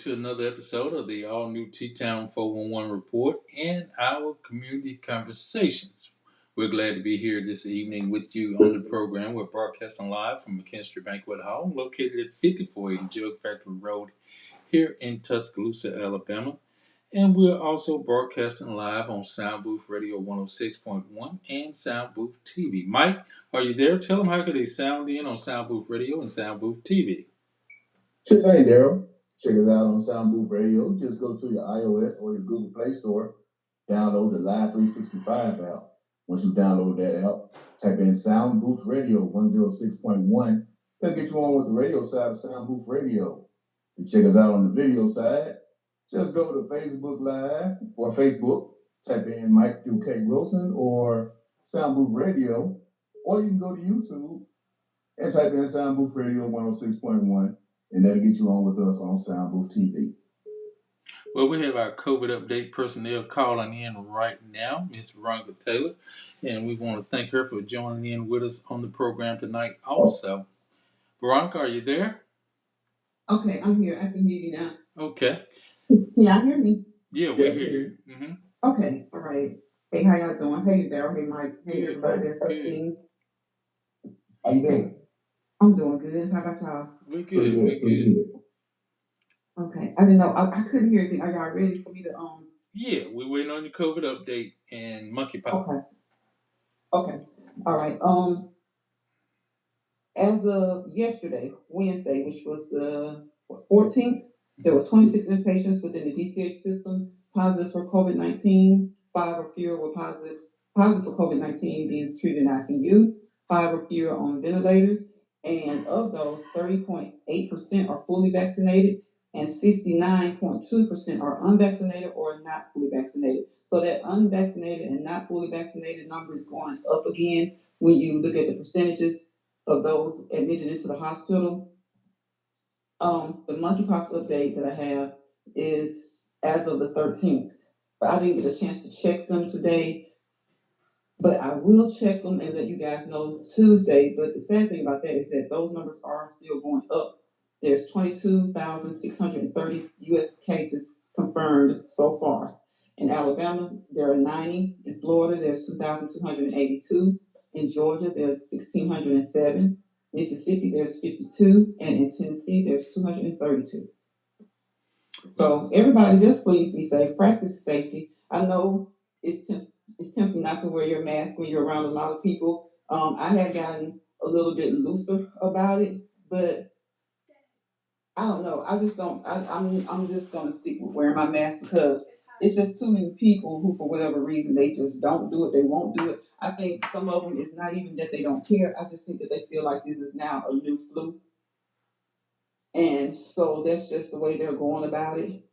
to another episode of the all new TTown 411 report and our community conversations. We're glad to be here this evening with you on the program. We're broadcasting live from McKinstry Banquet Hall, located at 5480 Jug Factory Road here in Tuscaloosa, Alabama. And we're also broadcasting live on Sound Booth Radio 106.1 and Sound Booth TV. Mike, are you there? Tell them how could they sound in on Sound Booth Radio and Sound Booth TV. Sure thing, Daryl. Check us out on Sound Booth Radio. Just go to your iOS or your Google Play Store, download the Live 365 app. Once you download that app, type in Sound Booth Radio 106.1. That'll get you on with the radio side of Sound Booth Radio. And check us out on the video side. Just go to Facebook Live or Facebook, type in Mike through K. Wilson or Sound Booth Radio, or you can go to YouTube and type in Sound Booth Radio 106.1. And that'll get you on with us on Sound Booth TV. Well, we have our COVID update personnel calling in right now, Miss Veronica Taylor, and we want to thank her for joining in with us on the program tonight also. Veronica, are you there? Okay, I'm here. I can hear you now. Okay. Can y'all hear me? Yeah, we hear you. Mm-hmm. Okay, all right. Hey, how y'all doing? Hey, Daryl. Hey, Mike. Hey, everybody that's listening. How you doing? I'm doing good. How about y'all? We're good. We're good. Okay. I didn't know. I couldn't hear anything. Are y'all ready for me to Yeah, we're waiting on the COVID update and monkeypox. Okay. All right. As of yesterday, Wednesday, which was the 14th, there were 26 inpatients within the DCH system positive for COVID-19. 5 or fewer were positive for COVID-19 being treated in ICU. 5 or fewer on ventilators. And of those, 30.8% are fully vaccinated and 69.2% are unvaccinated or not fully vaccinated. So that unvaccinated and not fully vaccinated number is going up again when you look at the percentages of those admitted into the hospital. The monkeypox update that I have is as of the 13th, but I didn't get a chance to check them today. But I will check them and let you guys know Tuesday. But the sad thing about that is that those numbers are still going up. There's 22,630 U.S. cases confirmed so far. In Alabama, there are 90. In Florida, there's 2,282. In Georgia, there's 1,607. Mississippi, there's 52. And in Tennessee, there's 232. So everybody just please be safe. Practice safety. I know it's tempting not to wear your mask when you're around a lot of people. I had gotten a little bit looser about it, but I don't know. I just don't. I'm just gonna stick with wearing my mask because it's just too many people who, for whatever reason, they just don't do it. They won't do it. I think some of them it's not even that they don't care. I just think that they feel like this is now a new flu, and so that's just the way they're going about it.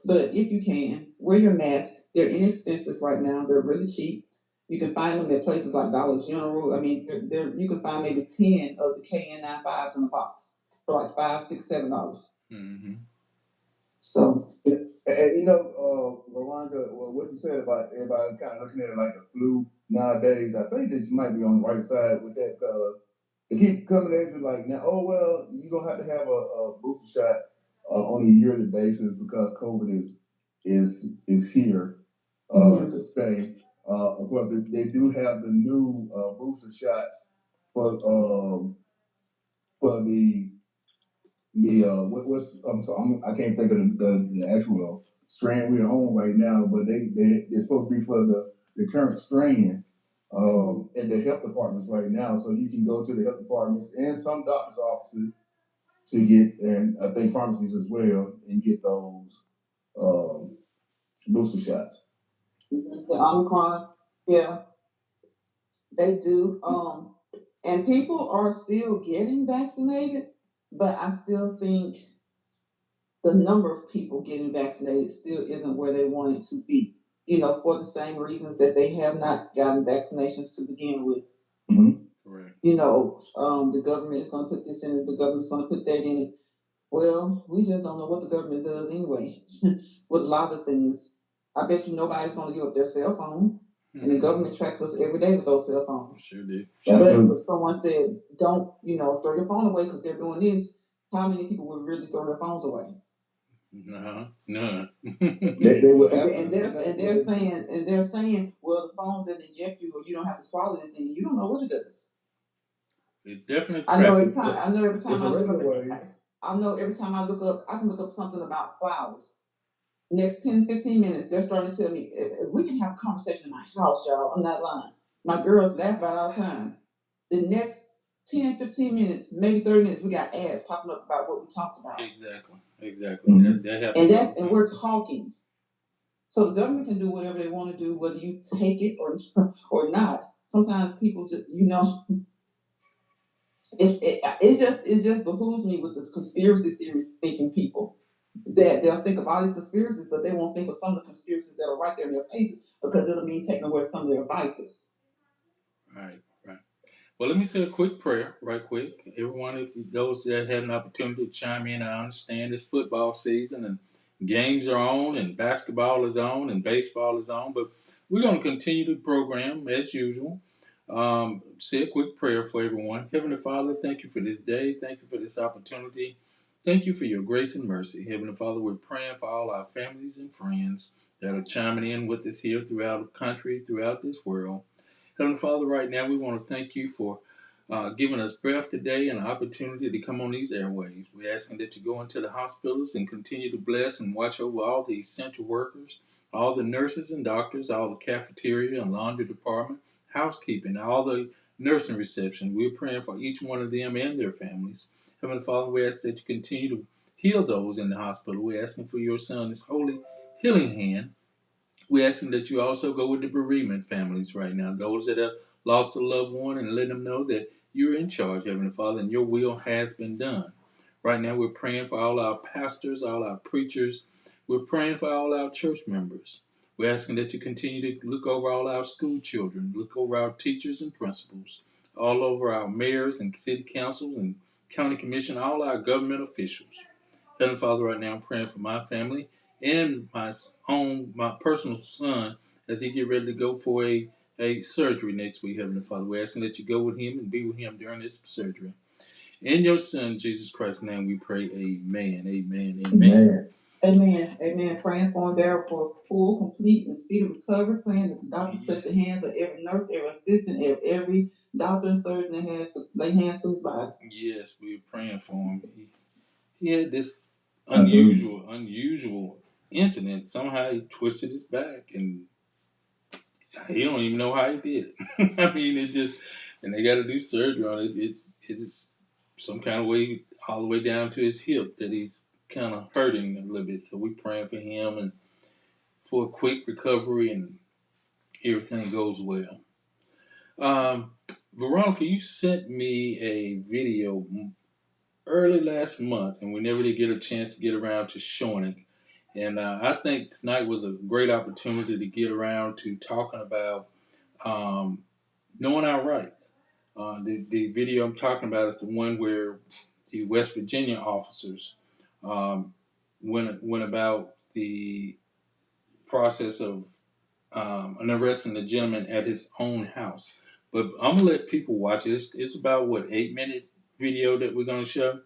But if you can, wear your mask. They're inexpensive right now. They're really cheap. You can find them at places like Dollar General. I mean, you can find maybe 10 of the KN95s in a box for like $5, $6, $7. Mm-hmm. So, and Rwanda, what you said about everybody kind of looking at it like a flu nowadays, I think that you might be on the right side with that. They keep coming at you like, now, oh, well, you're going to have a booster shot on a yearly basis because COVID is here to stay. Of course, they do have the new booster shots for the I can't think of the actual strain we're on right now, but they're supposed to be for the current strain in the health departments right now. So you can go to the health departments and some doctors' offices to get, and I think pharmacies as well, and get those booster shots. The Omicron, yeah, they do. And people are still getting vaccinated, but I still think the number of people getting vaccinated still isn't where they want it to be. For the same reasons that they have not gotten vaccinations to begin with. Mm-hmm. Correct. The government is going to put this in it, the government's going to put that in it. Well, we just don't know what the government does anyway with a lot of things. I bet you nobody's going to give up their cell phone. Mm-hmm. And the government tracks us every day with those cell phones. Sure do. But if someone said, don't, throw your phone away because they're doing this, how many people would really throw their phones away? None. They will And, happen. they're saying, well, the phone doesn't inject you, or you don't have to swallow anything. You don't know what it does. It definitely I know every tracking. time. I know every time It's I a look regular up. wave. I know every time I look up, I can look up something about flowers. Next 10, 15 minutes, they're starting to tell me, we can have a conversation in my house, y'all. I'm not lying. My girls laugh about it all the time. The next 10, 15 minutes, maybe 30 minutes, we got ads popping up about what we talked about. Exactly. Exactly. Mhm. That And happens all that's the and time. we're talking. So the government can do whatever they want to do, whether you take it or not. Sometimes people just, it just behooves me with the conspiracy theory thinking people that they'll think of all these conspiracies, but they won't think of some of the conspiracies that are right there in their faces because it'll mean taking away some of their vices. Right. Right. Well, let me say a quick prayer, right quick. Everyone, if those that had an opportunity to chime in, I understand it's football season and games are on and basketball is on and baseball is on, but we're going to continue the program as usual. Say a quick prayer for everyone. Heavenly Father, thank you for this day. Thank you for this opportunity. Thank you for your grace and mercy. Heavenly Father, we're praying for all our families and friends that are chiming in with us here throughout the country, throughout this world. Heavenly Father, right now we want to thank you for giving us breath today and an opportunity to come on these airways. We're asking that you go into the hospitals and continue to bless and watch over all the essential workers, all the nurses and doctors, all the cafeteria and laundry department, housekeeping, all the nursing reception. We're praying for each one of them and their families. Heavenly Father, we ask that you continue to heal those in the hospital. We're asking for your Son's holy healing hand. We're asking that you also go with the bereavement families right now, those that have lost a loved one, and let them know that you're in charge, Heavenly Father, and your will has been done. Right now, we're praying for all our pastors, all our preachers. We're praying for all our church members. We're asking that you continue to look over all our school children, look over our teachers and principals, all over our mayors and city councils and county commission, all our government officials. Heavenly Father, right now I'm praying for my family and my personal son as he get ready to go for a surgery next week. Heavenly Father, we're asking that you go with him and be with him during this surgery. In your Son Jesus Christ's name, we pray. Amen. Amen. Amen. Amen. Amen. Praying for him there for full, complete, and speedy recovery. Praying that the doctors touch the Yes. hands of every nurse, every assistant, every doctor and surgeon that has to lay hands to his body. Yes, we're praying for him. He had this unusual incident. Somehow he twisted his back and he don't even know how he did it. I mean, it just, and they got to do surgery on it. It's some kind of way all the way down to his hip that he's kind of hurting a little bit. So we praying for him and for a quick recovery and everything goes well. Um, Veronica, you sent me a video early last month, and we never did get a chance to get around to showing it. And I think tonight was a great opportunity to get around to talking about um, knowing our rights. The video I'm talking about is the one where the West Virginia officers um, went about the process of an arresting the gentleman at his own house. But I'm gonna let people watch it. It's about what 8 minute video that we're gonna show.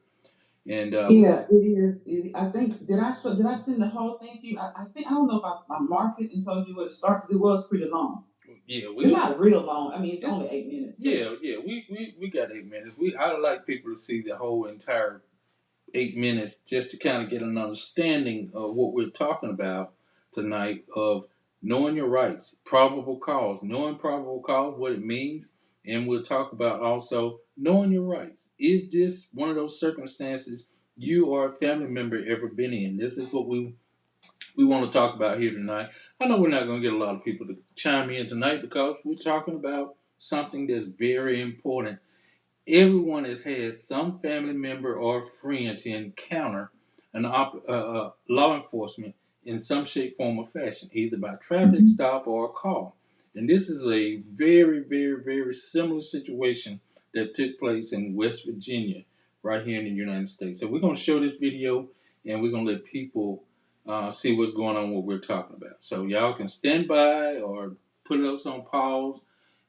And Yeah, it is. I think did I send the whole thing to you? I think I don't know if I marked it and told you where to start because it was pretty long. yeah, It's we not real long. I mean, it's it's, only 8 minutes, but yeah, we got 8 minutes. I like people to see the whole entire 8 minutes just to kind of get an understanding of what we're talking about tonight of knowing your rights, probable cause, knowing probable cause, what it means, and we'll talk about also knowing your rights. Is this one of those circumstances you or a family member ever been in? This is what we want to talk about here tonight. I know we're not going to get a lot of people to chime in tonight because we're talking about something that's very important. Everyone has had some family member or friend to encounter law enforcement in some shape, form, or fashion, either by traffic stop or a call. And this is a very, very, very similar situation that took place in West Virginia, right here in the United States. So we're going to show this video and we're going to let people see what's going on, what we're talking about. So y'all can stand by or put us on pause,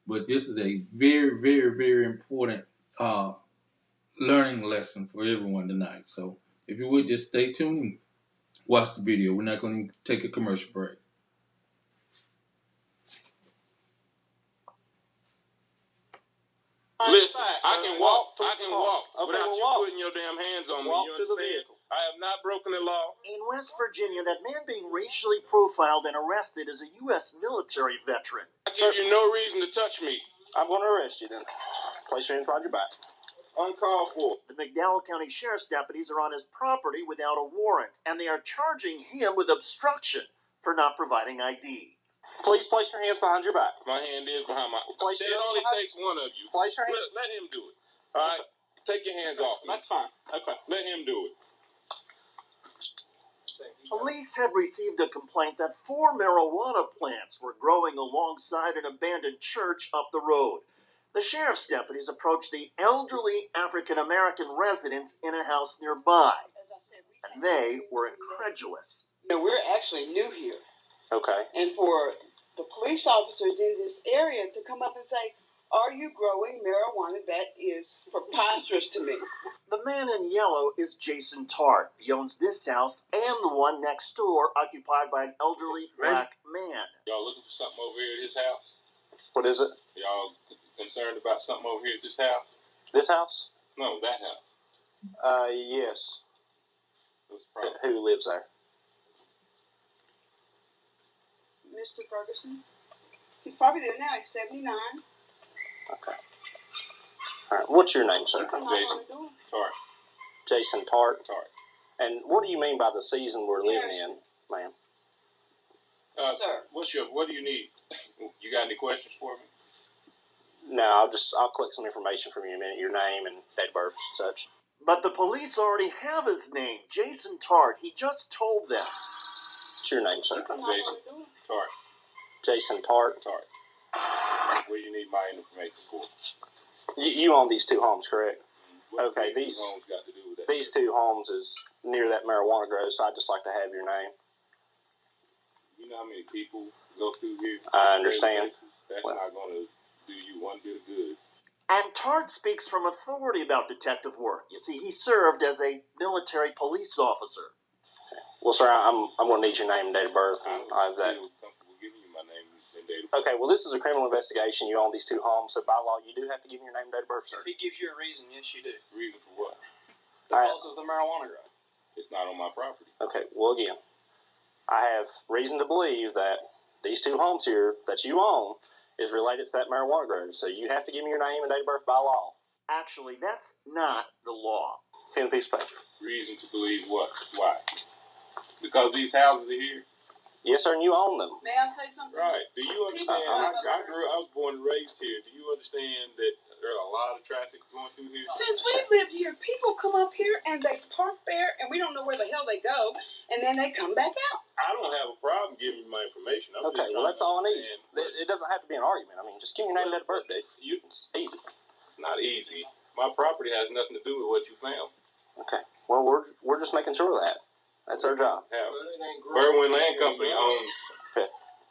but this is a very, very, very important uh, learning lesson for everyone tonight. So if you would just stay tuned, watch the video. We're not going to take a commercial break. Listen, I can walk. Okay, without you putting your damn hands on me. You understand? I have not broken the law. In West Virginia, that man being racially profiled and arrested is a U.S. military veteran. I give you no reason to touch me. I'm going to arrest you then. Place your hands behind your back. Uncalled for. The McDowell County Sheriff's deputies are on his property without a warrant, and they are charging him with obstruction for not providing ID. Please place your hands behind your back. My hand is behind my... Place it only takes one of you. Place your hands... Let him do it. All right? Take your hands off me. That's fine. Okay. Let him do it. Police had received a complaint that 4 marijuana plants were growing alongside an abandoned church up the road. The sheriff's deputies approached the elderly African-American residents in a house nearby, and they were incredulous. We're actually new here. Okay. And for the police officers in this area to come up and say, "Are you growing marijuana?" That is preposterous to me. The man in yellow is Jason Tart. He owns this house and the one next door occupied by an elderly black man. Y'all looking for something over here at his house? What is it? Y'all concerned about something over here at this house? This house? No, that house. Yes. What's the problem? Who lives there? Mr. Ferguson? He's probably there now. He's 79. Okay. All right. What's your name, sir? Jason Tart. Jason Tart. Tart. And what do you mean by the season we're living in, ma'am? Sir. What do you need? You got any questions for me? No, I'll collect some information from you in a minute, your name and date of birth and such. But the police already have his name, Jason Tart. He just told them. What's your name, sir? Jason Tart. Jason Tart. Tart. What do you need my information for? You own these 2 homes, correct? What Okay, these homes got to do with that? These 2 homes is near that marijuana grow, so I'd just like to have your name. You know how many people go through here? I understand. That's not going to do you one bit of good. And Tart speaks from authority about detective work. You see, he served as a military police officer. Well, sir, I'm going to need your name and date of birth. I have that. feel comfortable giving you my name and date of birth. Okay, well, this is a criminal investigation. You own these 2 homes, so by law, you do have to give me your name and date of birth, sir. If he gives you a reason, yes, you do. Reason for what? Because of the marijuana grow. It's not on my property. Okay, well, again, I have reason to believe that these 2 homes here that you own is related to that marijuana grow, so you have to give me your name and date of birth by law. Actually, that's not the law. Pen and piece of paper. Reason to believe what? Why? Because these houses are here? Yes, sir, and you own them. May I say something? Right. Do you understand? I was born and raised here. Do you understand that there are a lot of traffic going through here? Since we've lived here, people come up here and they park there, and we don't know where the hell they go, and then they come back out. I don't have a problem giving you my information. Okay, well, that's all I need. It doesn't have to be an argument. I mean, just give me your name and date of birth, Dave. It's easy. It's not easy. My property has nothing to do with what you found. Okay. Well, we're just making sure of that. That's our job. Berwyn Land Company owns.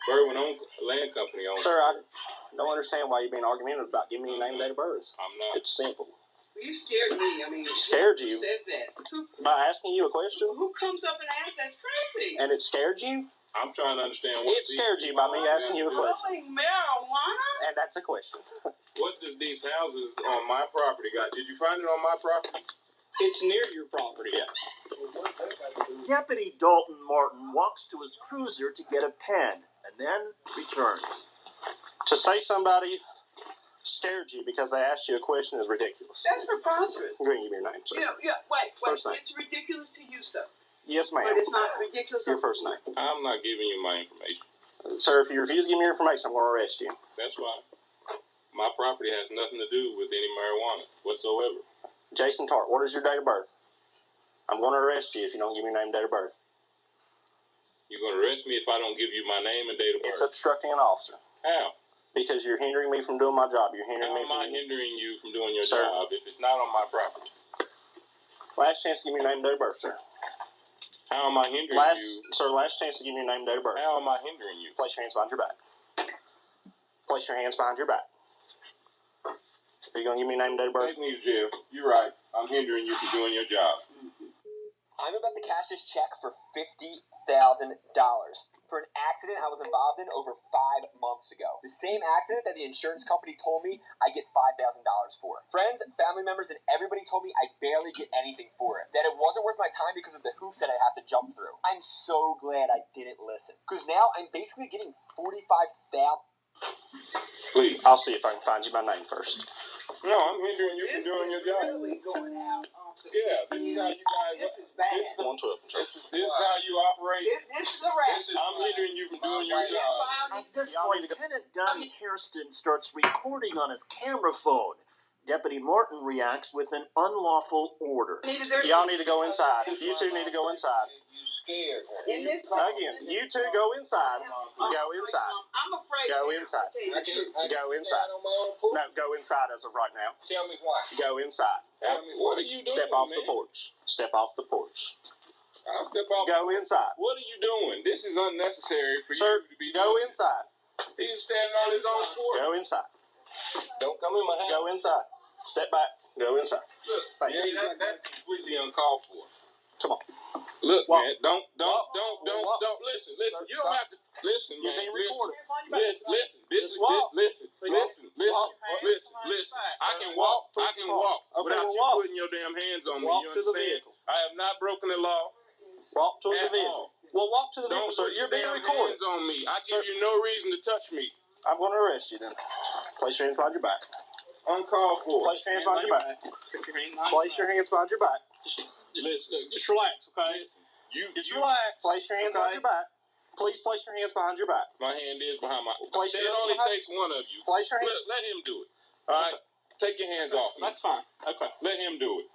Berwyn Land Company owns. Sir, I don't understand why you're being argumentative about giving me your name and date of birth. I'm not. It's simple. You scared me. I mean, Scared you? Who says that? By asking you a question? Who comes up and asks? That's crazy. And it scared you? I'm trying to understand what it scared you by me asking you a question. Growing marijuana? And that's a question. What does these houses on my property got? Did you find it on my property? It's near your property. Yeah. Deputy Dalton Martin walks to his cruiser to get a pen and then returns. To say somebody scared you because they asked you a question is ridiculous. That's preposterous. I'm going to give me your name, sir. Wait. First name. It's ridiculous to you, sir. Yes, ma'am. But it's not ridiculous. Your first name. I'm not giving you my information. Sir, if you refuse to give me your information, I'm going to arrest you. That's why. My property has nothing to do with any marijuana whatsoever. Jason Tart, what is your date of birth? I'm going to arrest you if you don't give me your name and date of birth. You're going to arrest me if I don't give you my name and date of birth? It's obstructing an officer. How? Because you're hindering me from doing my job. You're hindering me from... How am I hindering you from doing your Sir. job if it's not on my property? Last chance to give me your name and date of birth, sir. How am I hindering you? Sir, last chance to give me your name and date of birth. How am I hindering you? Place your hands behind your back. Place your hands behind your back. Are you going to give me your name and date of birth? Take me to jail. You're right. I'm hindering you from doing your job. I'm about to cash this check for $50,000 for an accident I was involved in over 5 months ago. The same accident that the insurance company told me I get $5,000 for. Friends, family members, and everybody told me I barely get anything for it. That it wasn't worth my time because of the hoops that I have to jump through. I'm so glad I didn't listen. Because now I'm basically getting $45,000. Please, I'll see if I can find you my name first. No, I'm hindering you from doing your job. Really going out. Yeah, this is how you guys. This is bad. This is 112. This is how you operate. This is a wrap. I'm hindering you from doing your job. At this point, Lieutenant Donnie Hairston starts recording on his camera phone. Deputy Martin reacts with an unlawful order. Y'all need to go inside. You two need to go inside. In this Again, you two go inside. Go inside. I'm afraid. Go inside. Go inside. No, go inside as of right now. Tell me why. Go inside. What are you doing, Step off man? the porch. Step off the porch. I'll step off. Go inside. What are you doing? This is unnecessary for Sir, you to be go doing. inside. He's standing on his own porch. Go inside. Don't come in my house. Go inside. Step back. Go inside. Look, that's completely uncalled for. Come on. Look, Walk. man, don't. Walk. Listen. Sir, You don't have to listen, You're man. being recorded. Listen. Just walk. Listen. Walk. I can walk. Okay, Without well, you walk. putting your damn hands on me. Walk You to the understand? vehicle. I have not broken the law. Walk towards the At vehicle. all. Well, walk to the Don't vehicle, sir. put You're your being damn recorded. hands on me. I give Sir. you no reason to touch me. I'm going to arrest you then. Place your hands behind your back. Uncalled for. Place your hands behind your back. Put your hands behind Place your hands behind your back. Listen. Just relax, okay? Just relax. Place your hands behind your back. Please place your hands behind your back. My hand is behind my. Place It your hands only behind- takes one of you. Place your hands. Let him do it. All right. Take your hands off me. That's fine. Okay. Let him do it.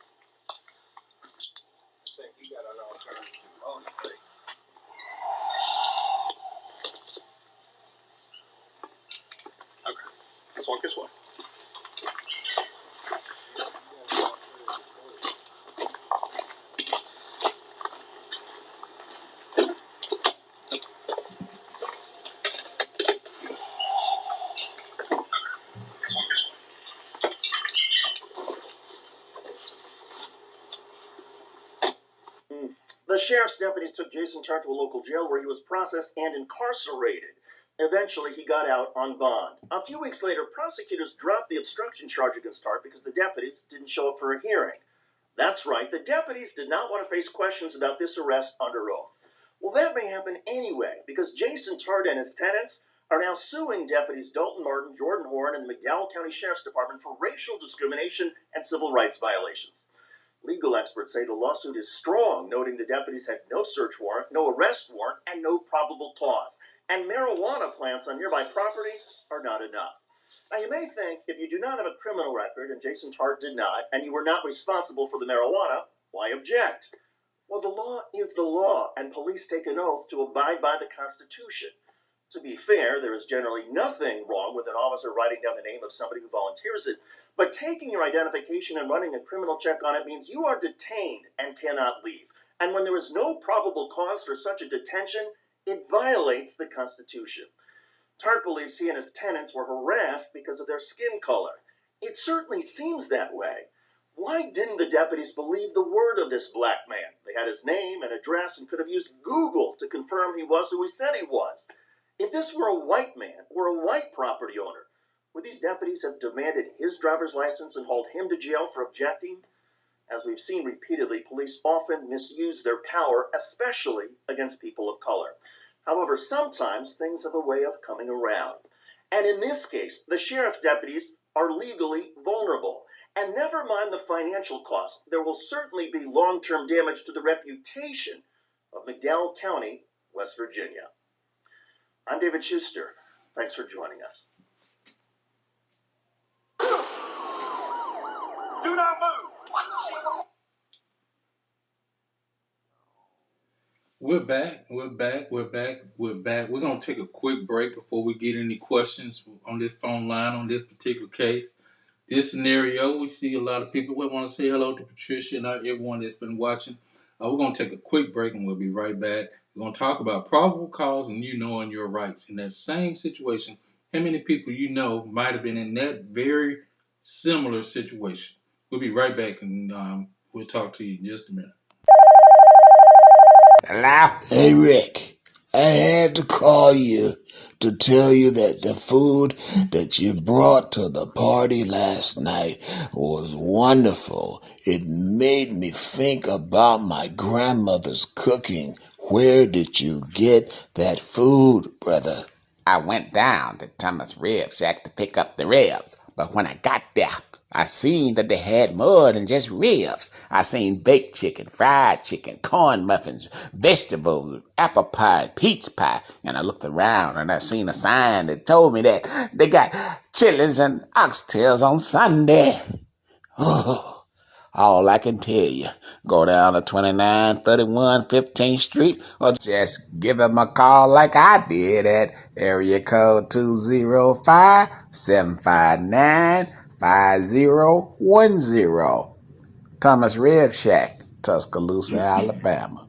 Okay. Let's walk this way. The sheriff's deputies took Jason Tart to a local jail where he was processed and incarcerated. Eventually, he got out on bond. A few weeks later, prosecutors dropped the obstruction charge against Tart because the deputies didn't show up for a hearing. That's right, the deputies did not want to face questions about this arrest under oath. Well, that may happen anyway, because Jason Tart and his tenants are now suing deputies Dalton Martin, Jordan Horn, and the McDowell County Sheriff's Department for racial discrimination and civil rights violations. Legal experts say the lawsuit is strong, noting the deputies had no search warrant, no arrest warrant, and no probable cause. And marijuana plants on nearby property are not enough. Now, you may think if you do not have a criminal record, and Jason Tart did not, and you were not responsible for the marijuana, why object? Well, the law is the law, and police take an oath to abide by the Constitution. To be fair, there is generally nothing wrong with an officer writing down the name of somebody who volunteers it, but taking your identification and running a criminal check on it means you are detained and cannot leave. And when there is no probable cause for such a detention, it violates the Constitution. Tart believes he and his tenants were harassed because of their skin color. It certainly seems that way. Why didn't the deputies believe the word of this black man? They had his name and address and could have used Google to confirm he was who he said he was. If this were a white man or a white property owner, would these deputies have demanded his driver's license and hauled him to jail for objecting? As we've seen repeatedly, police often misuse their power, especially against people of color. However, sometimes things have a way of coming around. And in this case, the sheriff deputies are legally vulnerable. And never mind the financial cost, there will certainly be long-term damage to the reputation of McDowell County, West Virginia. I'm David Schuster. Thanks for joining us. Do not move. We're back. We're going to take a quick break before we get any questions on this phone line on this particular case. This scenario, we see a lot of people. We want to say hello to Patricia and everyone that's been watching. We're going to take a quick break and we'll be right back. We're going to talk about probable cause and you knowing your rights. In that same situation, how many people you know might have been in that very similar situation? We'll be right back and we'll talk to you in just a minute. Hello? Hey, Rick. I had to call you to tell you that the food that you brought to the party last night was wonderful. It made me think about my grandmother's cooking. Where did you get that food, brother? I went down to Thomas Rib Shack to pick up the ribs, but when I got there, I seen that they had more than just ribs. I seen baked chicken, fried chicken, corn muffins, vegetables, apple pie, peach pie, and I looked around and I seen a sign that told me that they got chitlins and oxtails on Sunday. Oh, all I can tell you, go down to 2931 15th Street or just give them a call like I did at area code 205-759-5010. Thomas Red Shack, Tuscaloosa, Alabama.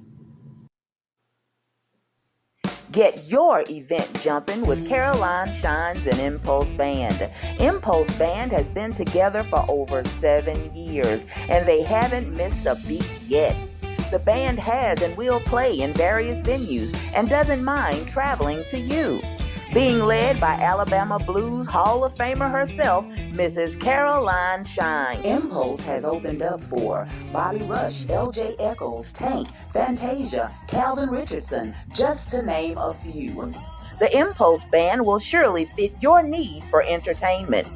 Get your event jumping with Caroline Shines and Impulse Band. Impulse Band has been together for over 7 years, and they haven't missed a beat yet. The band has and will play in various venues and doesn't mind traveling to you. Being led by Alabama Blues Hall of Famer herself, Mrs. Caroline Shine. Impulse has opened up for Bobby Rush, L.J. Eccles, Tank, Fantasia, Calvin Richardson, just to name a few. The Impulse Band will surely fit your need for entertainment.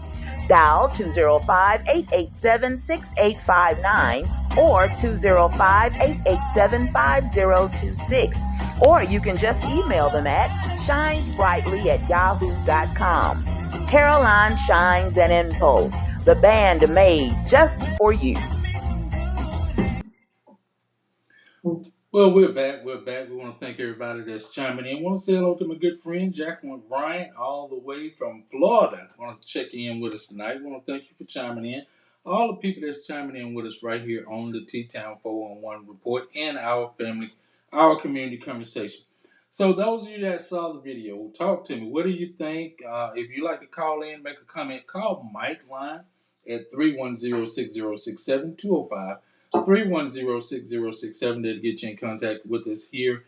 Dial 205-887-6859 or 205-887-5026. Or you can just email them at shinesbrightly@yahoo.com. Caroline Shines and Impulse, the band made just for you. Well, we're back. We're back. We want to thank everybody that's chiming in. I want to say hello to my good friend Jacqueline Bryant, all the way from Florida. I want to check in with us tonight. We want to thank you for chiming in. All the people that's chiming in with us right here on the TTown 411 report and our community conversation. So, those of you that saw the video, talk to me. What do you think? If you'd like to call in, make a comment, call Mike line at 310-6067 310-6067 that'll get you in contact with us here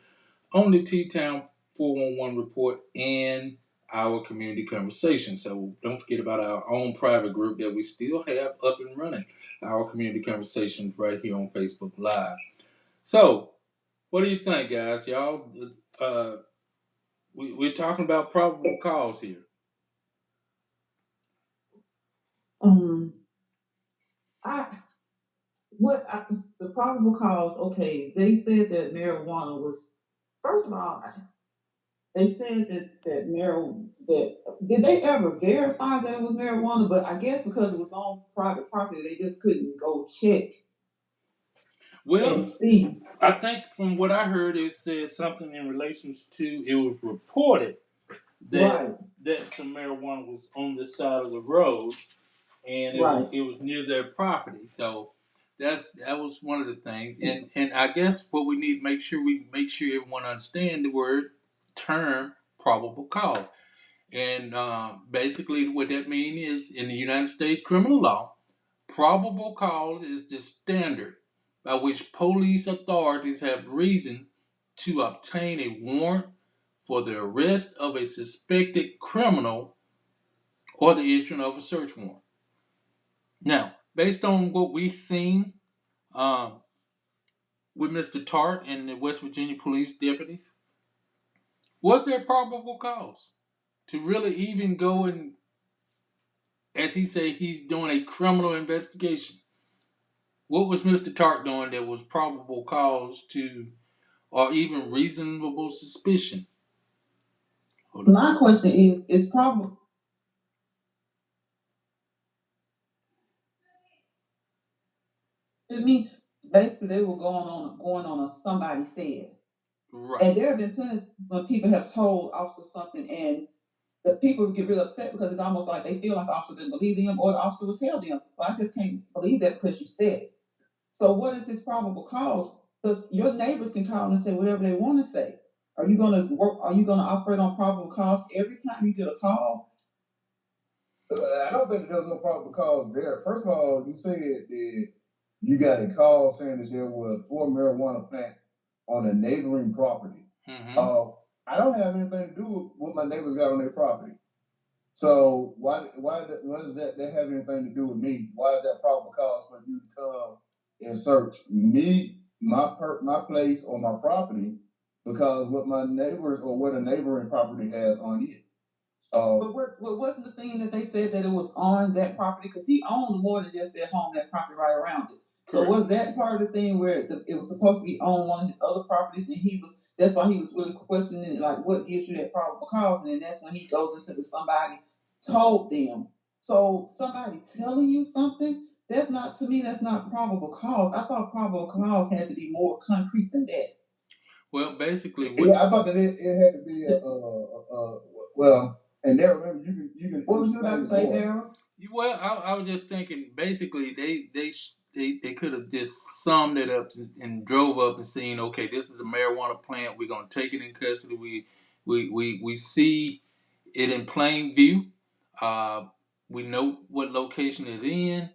on the T-Town 411 report and our community conversation. So don't forget about our own private group that we still have up and running, our community conversations right here on Facebook Live. So what do you think, guys? Y'all, we're talking about probable cause here. I the probable cause. Okay, they said that marijuana was. First of all, they said that did they ever verify that it was marijuana? But I guess because it was on private property, they just couldn't go check and Well, see. I think from what I heard, it said something in relation to it was reported that Right, some marijuana was on the side of the road, and right. it was near their property. So that was one of the things. And I guess what we need to make sure everyone understand the word term probable cause. And basically, what that means is in the United States criminal law, probable cause is the standard by which police authorities have reason to obtain a warrant for the arrest of a suspected criminal or the issuing of a search warrant. Now, based on what we've seen um, with Mr. Tart and the West Virginia police deputies, was there probable cause to really even go and, as he said, he's doing a criminal investigation? What was Mr. Tart doing that was probable cause to, or even reasonable suspicion? My question is probably. I mean, basically they were going on a somebody said, Right. and there have been plenty when people have told officers something, and the people get really upset because it's almost like they feel like the officer didn't believe them, or the officer will tell them, "Well, I just can't believe that because you said it." So, what is this probable cause? Because your neighbors can call and say whatever they want to say. Are you going to work? Are you going to operate on probable cause every time you get a call? I don't think there's no probable cause there. First of all, you said that you got a call saying that there were 4 marijuana plants on a neighboring property. Mm-hmm. I don't have anything to do with what my neighbors got on their property. So why does that have anything to do with me? Why is that probable cause for you to come and search me, my place or my property because what my neighbors or what a neighboring property has on it? But what wasn't the thing that they said that it was on that property? Because he owned more than just their home, that property right around it. So Correct. was that part of the thing where it was supposed to be on one of his other properties, and that's why he was really questioning like what gives you that probable cause, and then that's when he goes into the somebody told them. So somebody telling you something, that's not, to me, that's not probable cause. I thought probable cause had to be more concrete than that. Well, basically, Yeah, I thought that it had to be well, and there, remember, you can. What was you about to say, Daryl? well, I was just thinking. Basically, they could have just summed it up and drove up and seen. Okay, this is a marijuana plant. We're gonna take it in custody. We see it in plain view. Uh, we know what location it's in,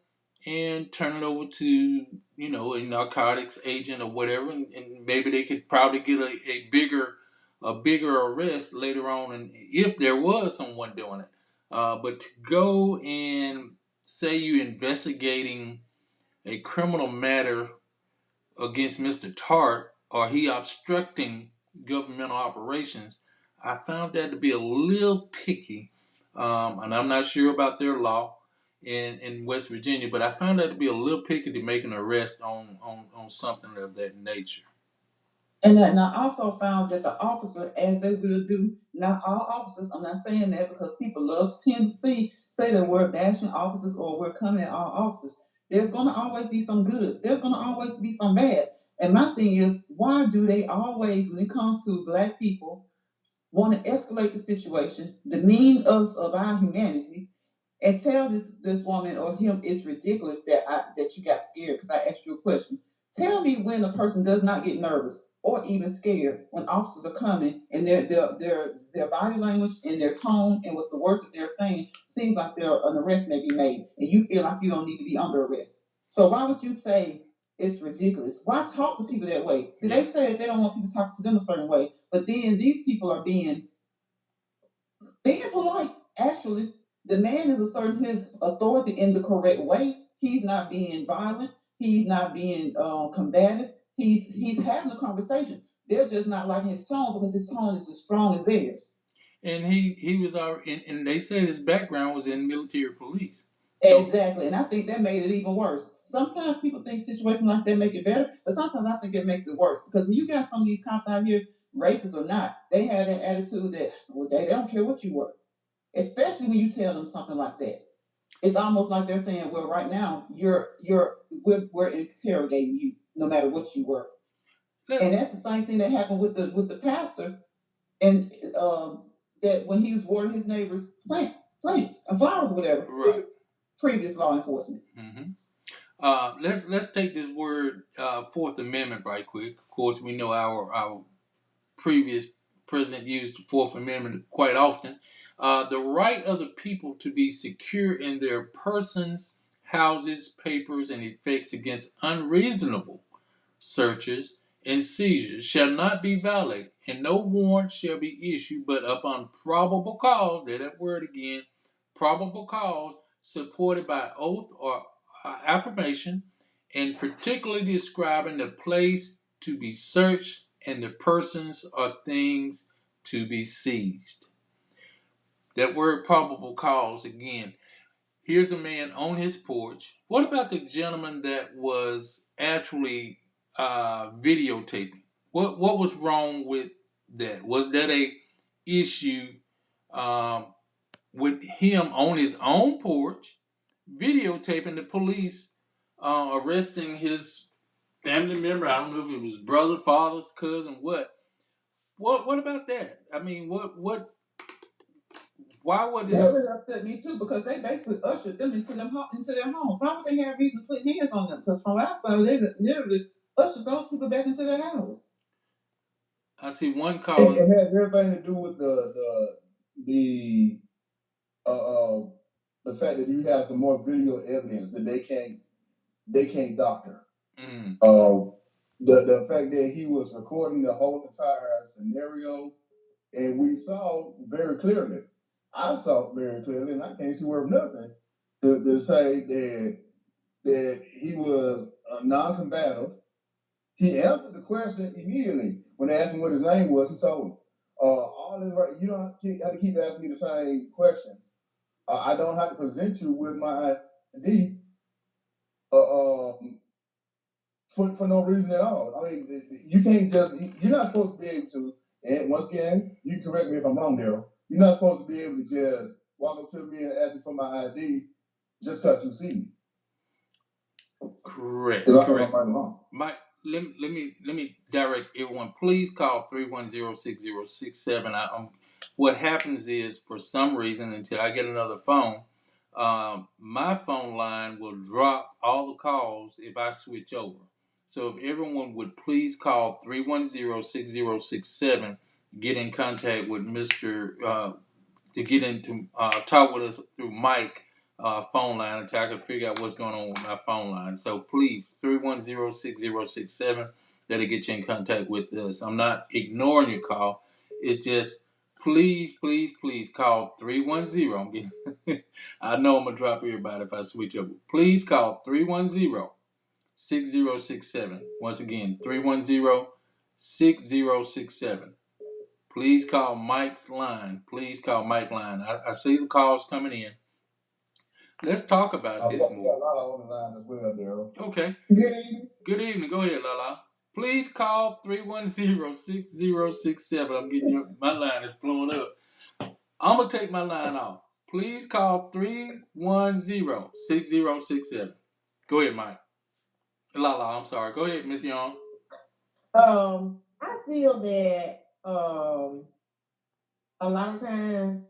and turn it over to a narcotics agent or whatever, and maybe they could probably get a bigger arrest later on, and if there was someone doing it. But to go and say you investigating a criminal matter against Mr. Tart or he obstructing governmental operations, I found that to be a little picky. And I'm not sure about their law in West Virginia, but I found that to be a little picky to make an arrest on something of that nature. And I also found that the officer, as they will do, not all officers, I'm not saying that because people love tend to say that we're bashing officers or we're coming at all officers. There's going to always be some good. There's going to always be some bad. And my thing is, why do they always, when it comes to black people, want to escalate the situation, demean us of our humanity, and tell this woman or him it's ridiculous that you got scared because I asked you a question. Tell me when a person does not get nervous or even scared when officers are coming and their body language and their tone and with the words that they're saying seems like an arrest may be made and you feel like you don't need to be under arrest. So why would you say it's ridiculous? Why talk to people that way? See, they say that they don't want people to talk to them a certain way, but then these people are being polite. Actually, the man is asserting his authority in the correct way. He's not being violent. He's not being combative. He's having a conversation. They're just not liking his tone because his tone is as strong as theirs. And he was already, and they said his background was in military police. So Exactly, and I think that made it even worse. Sometimes people think situations like that make it better, but sometimes I think it makes it worse because when you got some of these cops out here, racist or not, they have that attitude that they don't care what you were, especially when you tell them something like that. It's almost like they're saying, "Well, right now we're interrogating you, no matter what you were." And that's the same thing that happened with the pastor, and that when he was watering his neighbor's plants and flowers, or whatever. Right. This is previous law enforcement. Mm-hmm. Let's take this word Fourth Amendment right quick. Of course, we know our previous president used the Fourth Amendment quite often. The right of the people to be secure in their persons, houses, papers, and effects against unreasonable searches and seizures shall not be violated, and no warrant shall be issued but upon probable cause, there's that word again, probable cause, supported by oath or affirmation, and particularly describing the place to be searched and the persons or things to be seized. That word probable cause again. Here's a man on his porch. What about the gentleman that was actually videotaping? What was wrong with that? Was that a issue um, with him on his own porch videotaping the police arresting his family member? I don't know if it was brother, father, cousin, what. What about that? I mean, what? Why was it? That really upset me too because they basically ushered them into their homes. Why would they have reason to put hands on them? Because from outside, they literally ushered those people back into their house. I see one caller. It has everything to do with the uh, uh, the fact that you have some more video evidence that they can't doctor. Mm. the fact that he was recording the whole entire scenario, and we saw very clearly. I saw very clearly, and I can't see where nothing to say that he was non-combative. He answered the question immediately when they asked him what his name was. He told him, "All this right. You don't have to keep asking me the same questions. I don't have to present you with my ID for no reason at all. I mean, you can't just. You're not supposed to be able to. And once again, you can correct me if I'm wrong, Daryl. You're not supposed to be able to just walk up to me and ask me for my ID just because you see me. Correct. Is Correct. I'm wrong? Mike, let me direct everyone. Please call 310-6067. What happens is, for some reason, until I get another phone, my phone line will drop all the calls if I switch over. So if everyone would please call 310-6067, get in contact with Mr. To get into talk with us through Mike phone line until I can figure out what's going on with my phone line. So please, 310-6067, that'll get you in contact with us. I'm not ignoring your call. It's just please, please, please call 310. I'm getting I know I'm gonna drop everybody if I switch over. Please call 310-6067. Once again, 310-6067. Please call Mike's line. Please call Mike line. I see the calls coming in. Let's talk about this We more. got a lot on the line as well, Daryl. Okay. Good evening. Good evening. Go ahead, Lala. Please call 310-6067. I'm getting my line is blowing up. I'm gonna take my line off. Please call 310-6067. Go ahead, Mike. Lala, I'm sorry. Go ahead, Miss Young. I feel that a lot of times,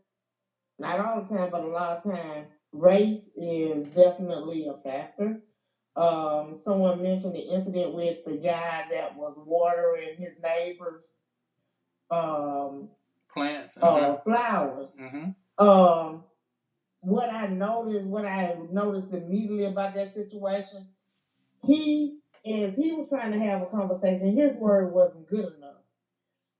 not all the time, but a lot of times, race is definitely a factor. Someone mentioned the incident with the guy that was watering his neighbors' Plants. flowers. Mm-hmm. What I noticed immediately about that situation, as he was trying to have a conversation, his word wasn't good enough.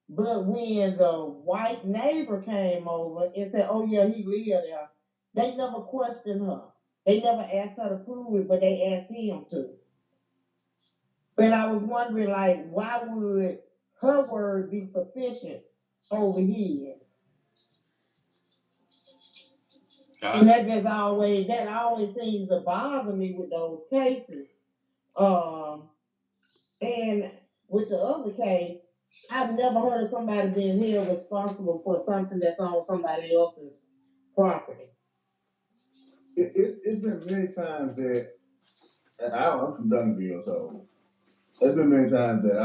But when the white neighbor came over and said, "Oh yeah, he lived there," they never questioned her. They never asked her to prove it, but they asked him to. And I was wondering, like, why would her word be sufficient over his? And that always seems to bother me with those cases. Um, and with the other case, I've never heard of somebody being held responsible for something that's on somebody else's property. It's been many times that, and I'm from Duncanville, so there's been many times that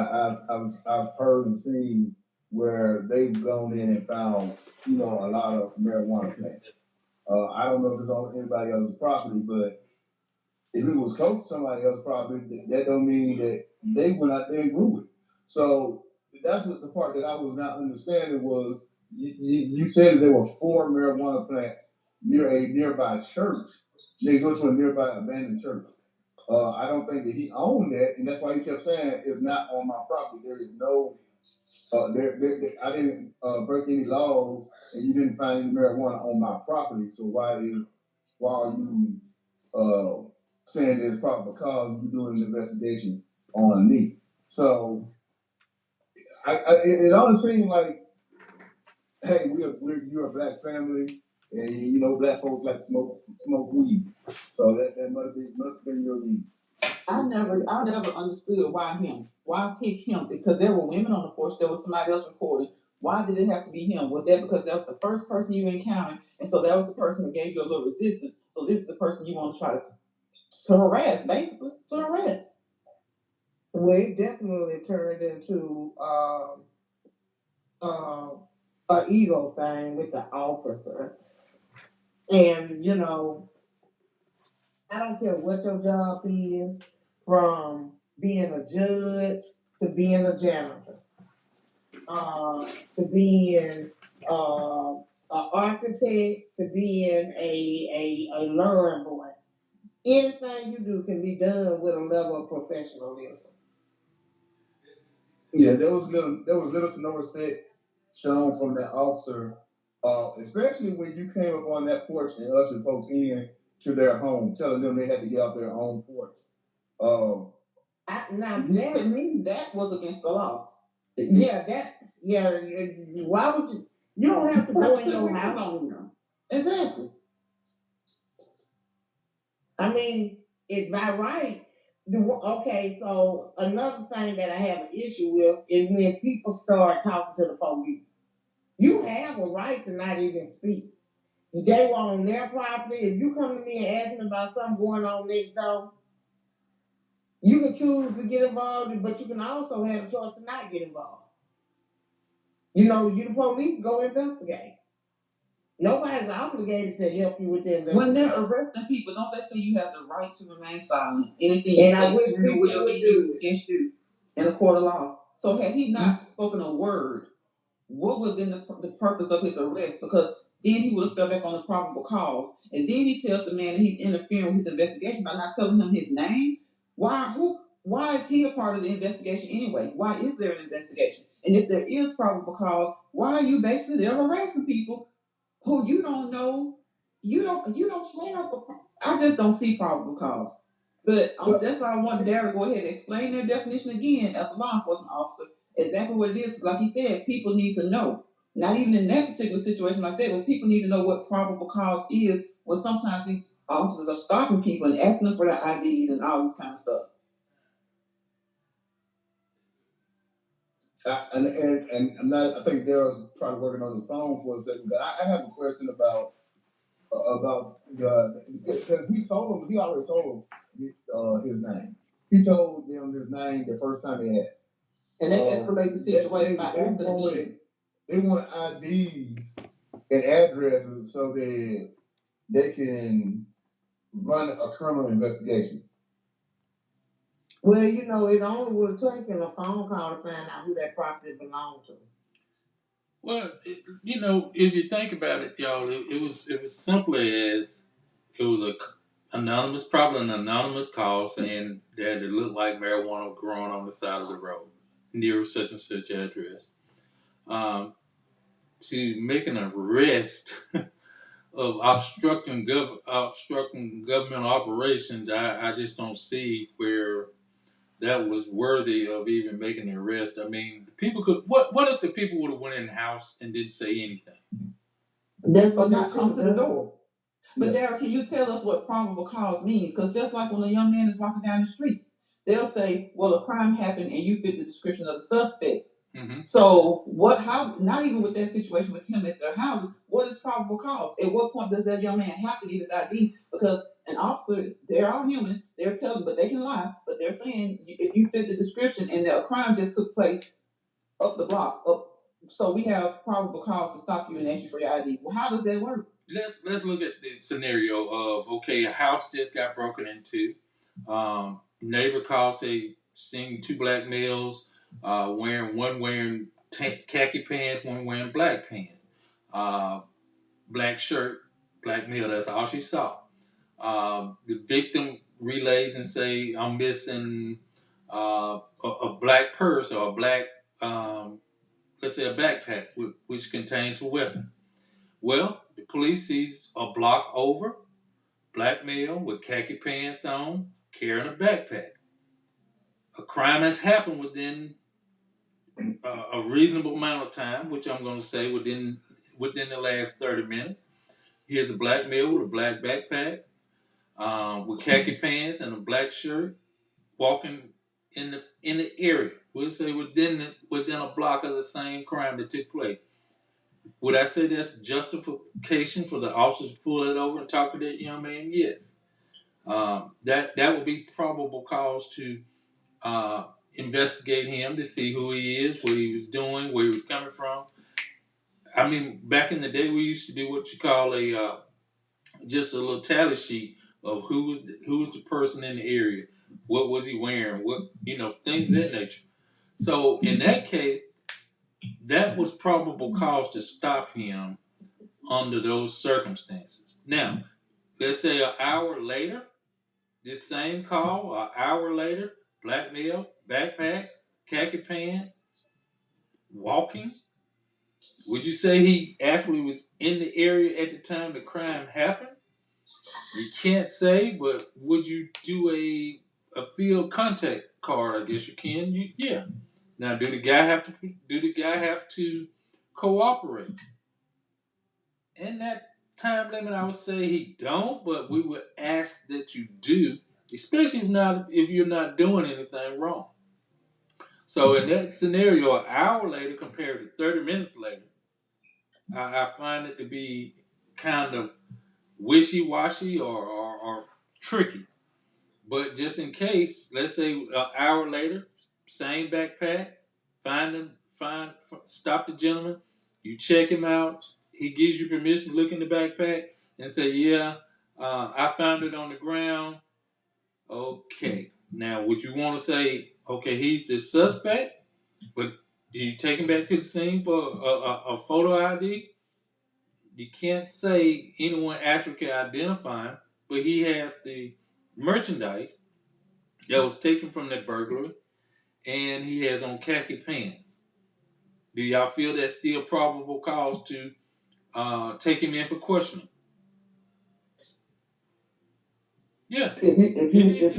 I've heard and seen where they've gone in and found, a lot of marijuana plants. I don't know if it's on anybody else's property, but if it was close to somebody else's property, that don't mean that they went out there and grew it. So that's what the part that I was not understanding was you said that there were 4 marijuana plants near a nearby church. They go to a nearby abandoned church. I don't think that he owned that, and that's why he kept saying it's not on my property. There is no, I didn't break any laws, and you didn't find any marijuana on my property. So why are you saying it's probable cause you doing an investigation on me? So it always seemed like, hey, you're a black family, and black folks like to smoke weed. So that must have been your weed. I never understood why him. Why pick him? Because there were women on the porch. There was somebody else recording. Why did it have to be him? Was that because that was the first person you encountered, and so that was the person that gave you a little resistance? So this is the person you want to try to harass, basically, to harass. Well, it definitely turned into an ego thing with the officer. And, I don't care what your job is, from being a judge to being a janitor, to being an architect, to being a lawn boy. Anything you do can be done with a level of professionalism. Yeah, there was little to no respect shown from that officer, especially when you came up on that porch and ushered folks in to their home, telling them they had to get off their own porch. Now that, to me, that was against the law. Why would you? You don't have to go in your house. Exactly. I mean, it's by right. Okay, so another thing that I have an issue with is when people start talking to the police. You have a right to not even speak. They were on their property. If you come to me and ask me about something going on next door, you can choose to get involved, but you can also have a choice to not get involved. You know, you the police, go investigate. Nobody's obligated to help you with the investigation. When they're arresting people, don't they say you have the right to remain silent? Anything you say will be used against you in a court of law. So had he not spoken a word, what would have been the purpose of his arrest? Because then he would have fell back on the probable cause. And then he tells the man that he's interfering with his investigation by not telling him his name. Why is he a part of the investigation anyway? Why is there an investigation? And if there is probable cause, why are you basically there harassing people who you don't know? You don't have I just don't see probable cause. But that's why I want Derek to go ahead and explain that definition again as a law enforcement officer, exactly what it is. Like he said, people need to know. Not even in that particular situation like that, but people need to know what probable cause is when sometimes these officers are stopping people and asking them for their IDs and all this kind of stuff. And I'm not. I think Daryl's probably working on his phone for a second. But I have a question about because he already told them his name. He told them his name the first time they asked. And they escalate the situation by asking again. They want IDs and addresses so that they can run a criminal investigation. Well, you know, it only would have taken a phone call to find out who that property belonged to. Well, you know, if you think about it, y'all, it was simply as it was probably an anonymous call saying that it looked like marijuana growing on the side of the road near such and such address. To make an arrest of obstructing governmental operations, I just don't see where that was worthy of even making an arrest. I mean, people could. What if the people would have went in the house and didn't say anything? But not come to the door. But Derek, can you tell us what probable cause means? Because just like when a young man is walking down the street, they'll say, "Well, a crime happened, and you fit the description of the suspect." Mm-hmm. So what? How? Not even with that situation with him at their houses. What is probable cause? At what point does that young man have to give his ID? Because an officer, they're all human. They're telling, but they can lie. But they're saying if you fit the description and a crime just took place up the block, so we have probable cause to stop you and ask you for your ID. Well, how does that work? Let's look at the scenario of, okay, a house just got broken into. Neighbor calls, say, seeing two black males, wearing khaki pants, one wearing black pants, black shirt, black male. That's all she saw. The victim relays and say, "I'm missing a black purse or a black, let's say, a backpack which contains a weapon." Well, the police sees a block over, black male with khaki pants on, carrying a backpack. A crime has happened within a reasonable amount of time, which I'm going to say within the last 30 minutes. Here's a black male with a black backpack, with khaki pants and a black shirt, walking in the area. We'll say within a block of the same crime that took place. Would I say that's justification for the officers to pull it over and talk to that young man? Yes. That would be probable cause to investigate him to see who he is, what he was doing, where he was coming from. I mean, back in the day, we used to do what you call just a little tally sheet of who was the person in the area, what was he wearing, things of that nature. So in that case, that was probable cause to stop him under those circumstances. Now, let's say an hour later, this same call, an hour later, black male, backpack, khaki pants, walking? Would you say he actually was in the area at the time the crime happened? You can't say, but would you do a field contact card? I guess you can. Yeah. Now, do the guy have to cooperate? In that time limit, I would say he don't, but we would ask that you do, especially if you're not doing anything wrong. So in that scenario, an hour later compared to 30 minutes later, I find it to be kind of wishy-washy or tricky. But just in case, let's say an hour later, same backpack, stop the gentleman, you check him out, he gives you permission to look in the backpack and say, yeah, I found it on the ground. Okay. Now, would you want to say, okay, he's the suspect, but do you take him back to the scene for a photo ID? You can't say anyone actually can identify him, but he has the merchandise that was taken from that burglary, and he has on khaki pants. Do y'all feel that's still probable cause to take him in for questioning? Yeah. If he has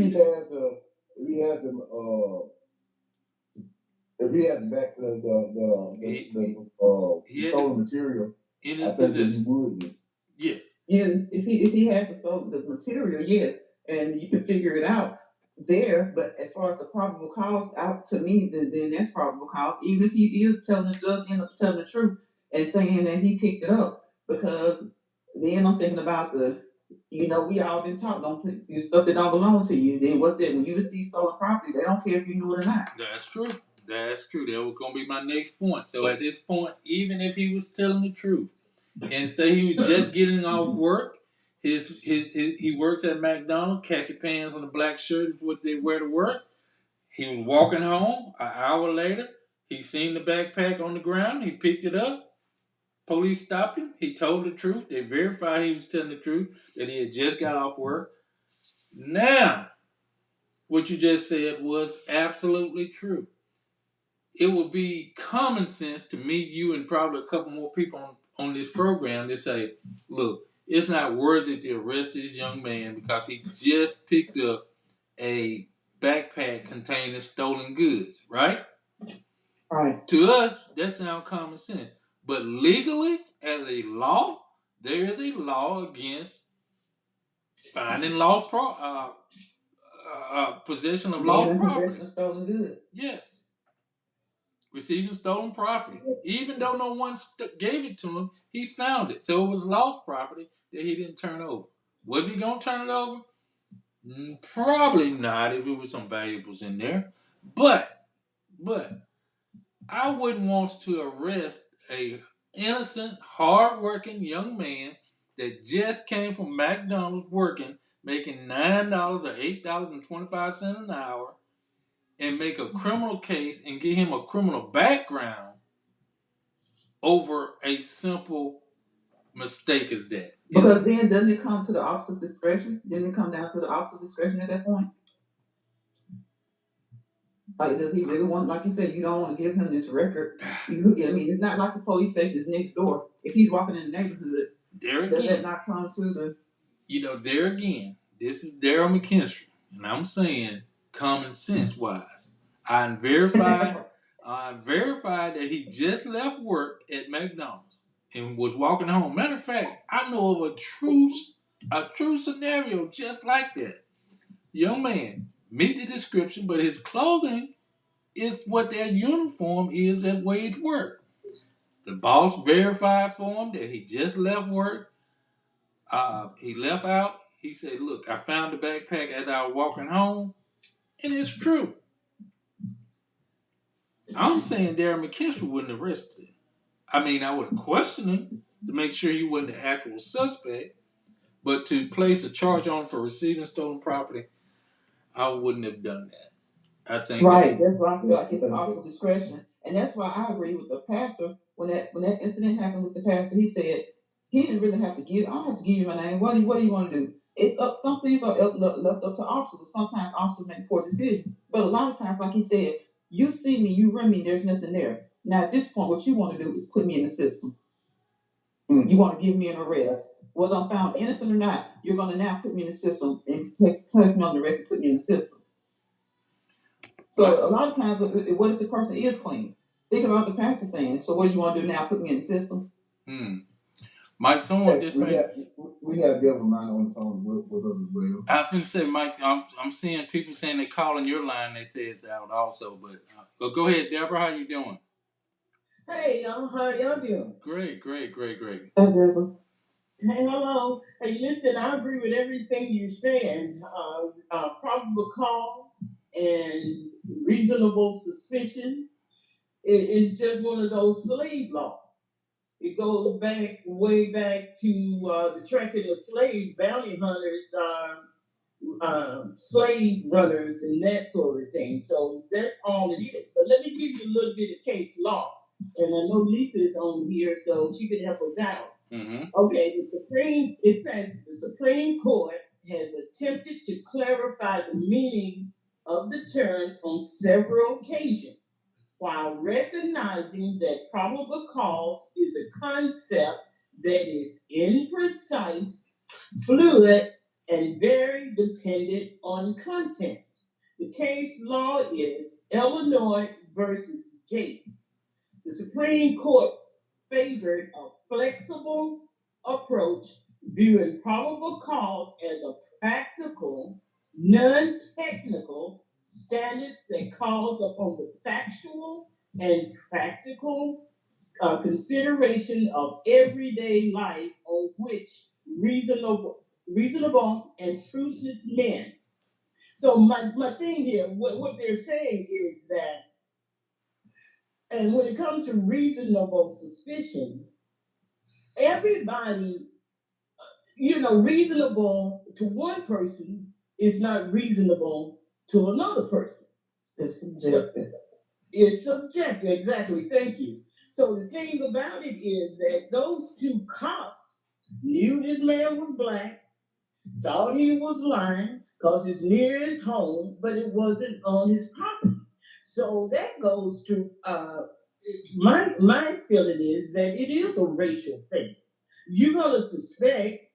if he has back He had stolen material, in I his think that he possession. would be. Yes. Yeah, if he has the material, yes, and you can figure it out there. But as far as the probable cause, out to me, then that's probable cause. Even if he is does end up telling the truth and saying that he picked it up, because then I'm thinking about we all been taught, don't put your stuff that don't belong to you. Then what's it when you receive stolen property? They don't care if you knew it or not. That's true. That's true. That was going to be my next point. So at this point, even if he was telling the truth and say he was just getting off work, he works at McDonald's, khaki pants on a black shirt is what they wear to work. He was walking home. An hour later, he seen the backpack on the ground. He picked it up. Police stopped him. He told the truth. They verified he was telling the truth, that he had just got off work. Now, what you just said was absolutely true. It would be common sense to me, you, and probably a couple more people on this program to say, look, it's not worthy to arrest this young man because he just picked up a backpack containing stolen goods, right? Right. To us, that sounds common sense. But legally, as a law, there is a law against finding possession of Being lost in property. possession of stolen goods. Yes. Receiving stolen property. Even though no one gave it to him, he found it. So it was lost property that he didn't turn over. Was he going to turn it over? Probably not if it was some valuables in there. But I wouldn't want to arrest a innocent, hardworking young man that just came from McDonald's working, making $9 or $8.25 an hour, and make a criminal case and give him a criminal background over a simple mistake as that. Because then doesn't it come to the officer's discretion? Didn't it come down to the officer's discretion at that point? Like, does he really want, like you said, you don't want to give him this record? I mean, it's not like the police station is next door. If he's walking in the neighborhood, does that not come to the? There again, this is Daryl McKinstry, and I'm saying common sense wise. I verified that he just left work at McDonald's and was walking home. Matter of fact, I know of a true scenario just like that. Young man, meet the description, but his clothing is what their uniform is at wage work. The boss verified for him that he just left work. He left out. He said, "Look, I found the backpack as I was walking home," and it's true. I'm saying Darren McKinstry wouldn't arrest him. I mean, I would question him to make sure he wasn't the actual suspect, but to place a charge on him for receiving stolen property, I wouldn't have done that. I think right. That's why I feel like it's an officer's discretion, and that's why I agree with the pastor when that incident happened with the pastor. He said he didn't really have to give. I don't have to give you my name. What do you want to do? It's up. Some things are left up to officers, and sometimes officers make poor decisions. But a lot of times, like he said, you see me, you run me. There's nothing there. Now, at this point, what you want to do is put me in the system. You want to give me an arrest. Whether I'm found innocent or not, you're going to now put me in the system and place me on the arrest and put me in the system. So a lot of times, what if the person is clean? Think about the pastor saying, so what do you want to do now? Put me in the system? Mike, someone Hey, we have Devil Mind on the phone with us as well. I finna say, Mike, I'm seeing people saying they calling your line. They say it's out also, but go ahead, Deborah. How you doing? Hey, y'all, how y'all doing? Great. Hey, Deborah. Hey, hello. Hey, listen, I agree with everything you're saying. Probable cause and reasonable suspicion is just one of those slave laws. It goes back, way back to the tracking of slave bounty hunters, slave runners, and that sort of thing. So that's all it is. But let me give you a little bit of case law. And I know Lisa is on here, so she can help us out. Okay, it says the Supreme Court has attempted to clarify the meaning of the terms on several occasions while recognizing that probable cause is a concept that is imprecise, fluid, and very dependent on content. The case law is Illinois versus Gates. The Supreme Court favored a flexible approach, viewing probable cause as a practical, non-technical standards that calls upon the factual and practical consideration of everyday life on which reasonable and truthless men. So my thing here, what they're saying is that, and when it comes to reasonable suspicion, everybody, reasonable to one person is not reasonable to another person. It's subjective. It's subjective, exactly. Thank you. So the thing about it is that those two cops knew this man was black, thought he was lying because it's near his home, but it wasn't on his property. So that goes to my feeling is that it is a racial thing. You're gonna suspect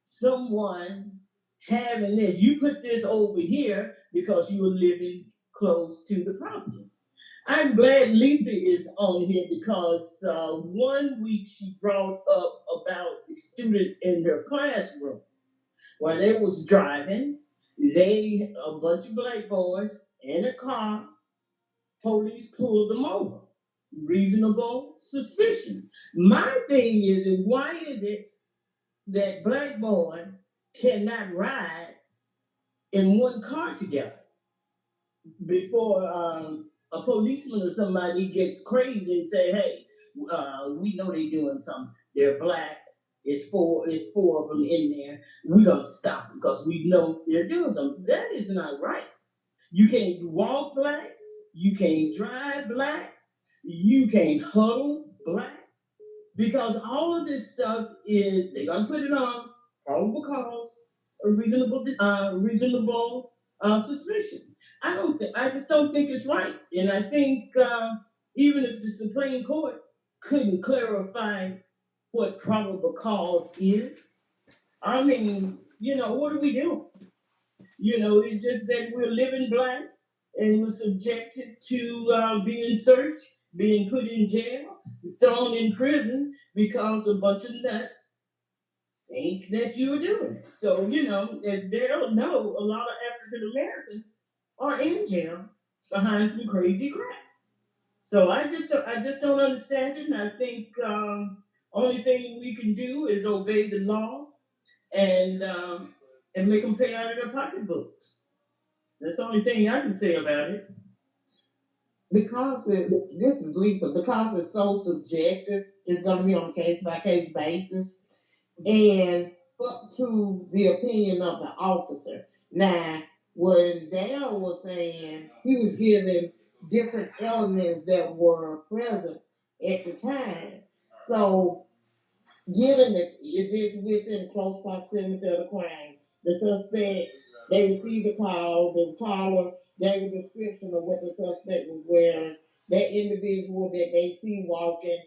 someone having this. You put this over here because you were living close to the property. I'm glad Lisa is on here because one week she brought up about the students in her classroom while they was driving. A bunch of black boys in a car, police pulled them over. Reasonable suspicion. My thing is, why is it that black boys cannot ride in one car together before a policeman or somebody gets crazy and say, "Hey, we know they're doing something. They're black. It's four of them in there. We're gonna stop them because we know they're doing something." That is not right. You can't walk black. You can't drive black. You can't huddle black. Because all of this stuff is they're gonna put it on probable cause or reasonable suspicion. I just don't think it's right, and I think even if the Supreme Court couldn't clarify what probable cause is, I mean, what are we doing? It's just that we're living black and we're subjected to being searched, being put in jail, thrown in prison because a bunch of nuts think that you're doing it. So, as Daryl know, a lot of African Americans are in jail behind some crazy crap. So I just don't understand it, and I think only thing we can do is obey the law and make them pay out of their pocketbooks. That's the only thing I can say about it. This is Lisa, because it's so subjective, it's going to be on a case by case basis and up to the opinion of the officer. Now, when Dale was saying he was giving different elements that were present at the time. So, given that it is within close proximity of the crime, the suspect, they received a call, the caller gave a description of what the suspect was wearing, that individual that they see walking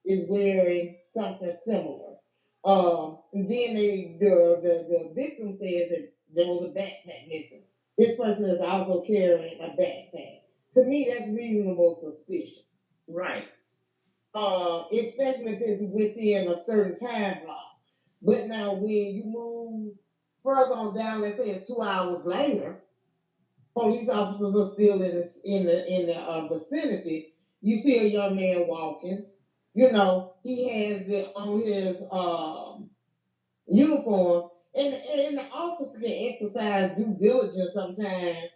is wearing something similar. And then the victim says that there was a backpack missing. This person is also carrying a backpack. To me, that's reasonable suspicion. Right. Especially if it's within a certain time block. But now when you move further on down, let's say it's 2 hours later, police officers are still in the vicinity. You see a young man walking. You know, he has it on his uniform, and the officer can exercise due diligence sometimes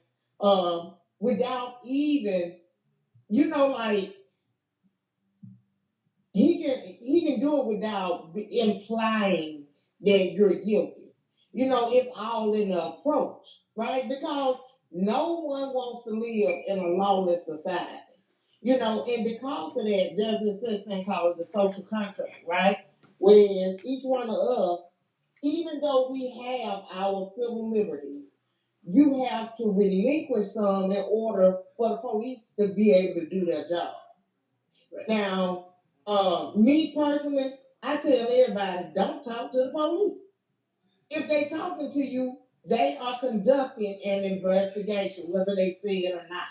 without even, like he can do it without implying that you're guilty. It's all in the approach, right? Because no one wants to live in a lawless society. And because of that, there's this such thing called the social contract, right? Where each one of us, even though we have our civil liberties, you have to relinquish some in order for the police to be able to do their job. Now, me personally, I tell everybody, don't talk to the police. If they talking to you, they are conducting an investigation, whether they see it or not.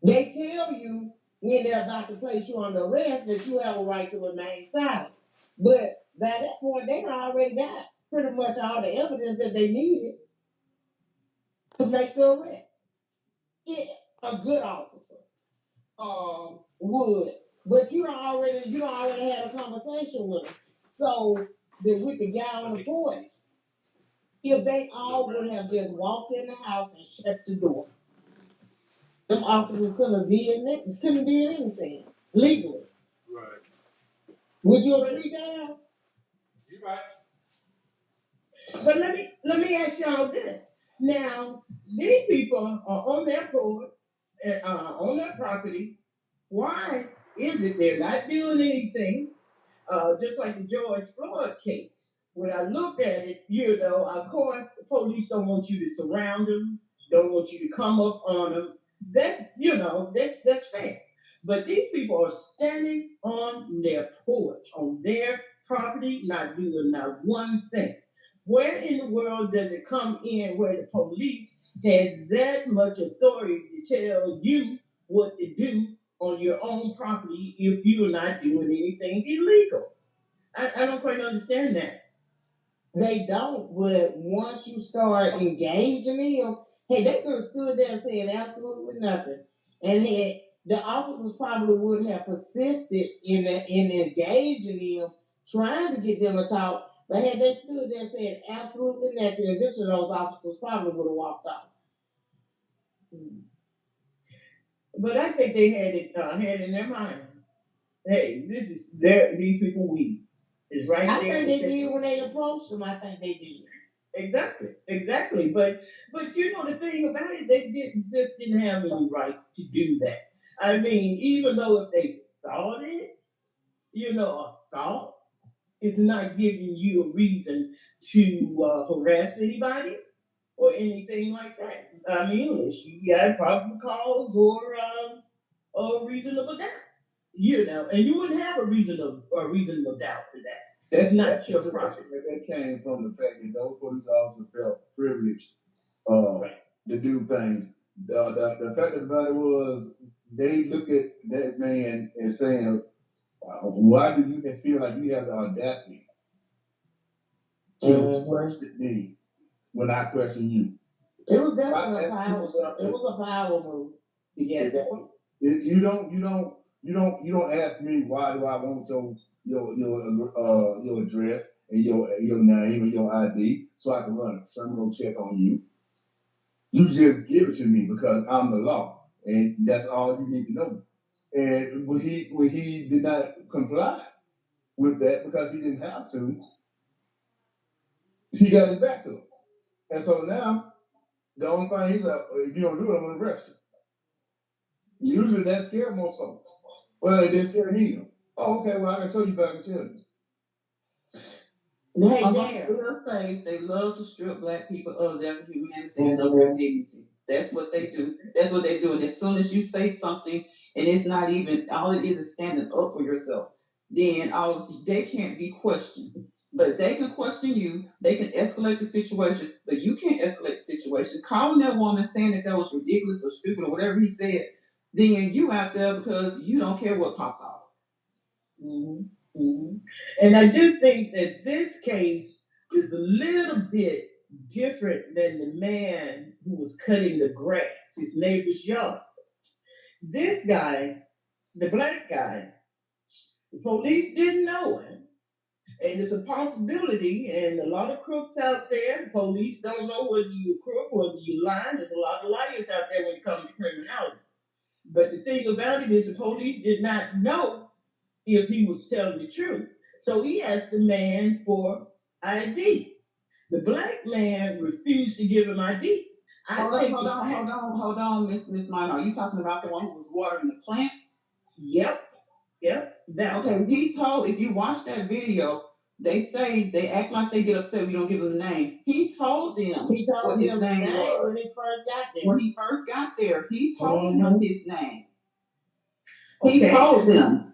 They tell you when they're about to place you under arrest that you have a right to remain silent. But by that point, they already got pretty much all the evidence that they needed to make the arrest. Yeah, a good officer would. But you don't already had a conversation with them. So with the guy on the porch, if they all would have just walked in the house and shut the door, them officers couldn't do anything legally. Right. Would you agree, Dan? You're right. But let me ask y'all this. Now, these people are on their porch, on their property. Why is it they're not doing anything? Just like the George Floyd case. When I looked at it, of course, the police don't want you to surround them, don't want you to come up on them. That's fair. But these people are standing on their porch, on their property, not doing not one thing. Where in the world does it come in where the police has that much authority to tell you what to do on your own property if you're not doing anything illegal? I don't quite understand that. They don't, but once you start engaging them, hey, they could have stood there and said absolutely nothing. And the officers probably would have persisted in engaging them, trying to get them to talk. But had they stood there and said absolutely nothing, eventually those officers probably would have walked off. But I think they had in their mind, hey, these people we is right there. I think they did when they approached them. I think they did. Exactly. But the thing about it, they just didn't have any right to do that. I mean, even though if they thought it, a thought, it's not giving you a reason to harass anybody or anything like that. I mean, unless you got probable cause or reasonable doubt. And you wouldn't have a reasonable doubt for that. That's not your property. That came from the fact that those police officers felt privileged Right. to do things. The fact of the matter was, they look at that man and saying, why do you feel like you have the audacity to question me when I question you? It was definitely a power move. Yes. You don't ask me why do I want your address and your name and your ID so I can run a criminal check on you. You just give it to me because I'm the law, and that's all you need to know. And when he did not comply with that because he didn't have to, he got his back up. And so now the only thing he's like, if you don't do it, I'm gonna arrest you. Usually that scared most folks. Well, it didn't scare him. Oh, okay, well I can show you back and tell you. Hey, amongst their faith, they love to strip black people of their humanity and of their dignity. That's what they do. That's what they do. And as soon as you say something and it's not even, all it is standing up for yourself, then obviously they can't be questioned. But they can question you, they can escalate the situation, but you can't escalate the situation. Calling that woman saying that was ridiculous or stupid or whatever he said, then you out there because you don't care what pops off. Mhm, mhm. And I do think that this case is a little bit different than the man who was cutting the grass, his neighbor's yard. This guy, the black guy, the police didn't know him. And it's a possibility, and a lot of crooks out there, the police don't know whether you're a crook, whether you're lying. There's a lot of liars out there when it comes to criminality. But the thing about it is the police did not know if he was telling the truth. So he asked the man for ID. The black man refused to give him ID. Hold on, Miss Minor. Are you talking about the one who was watering the plants? Yep, yep. That Okay, he told, if you watch that video, they say they act like they get upset when you don't give them the name. He told them he told what his him name was. when he first got there. When he first got there, he told them his name. Okay. He told them.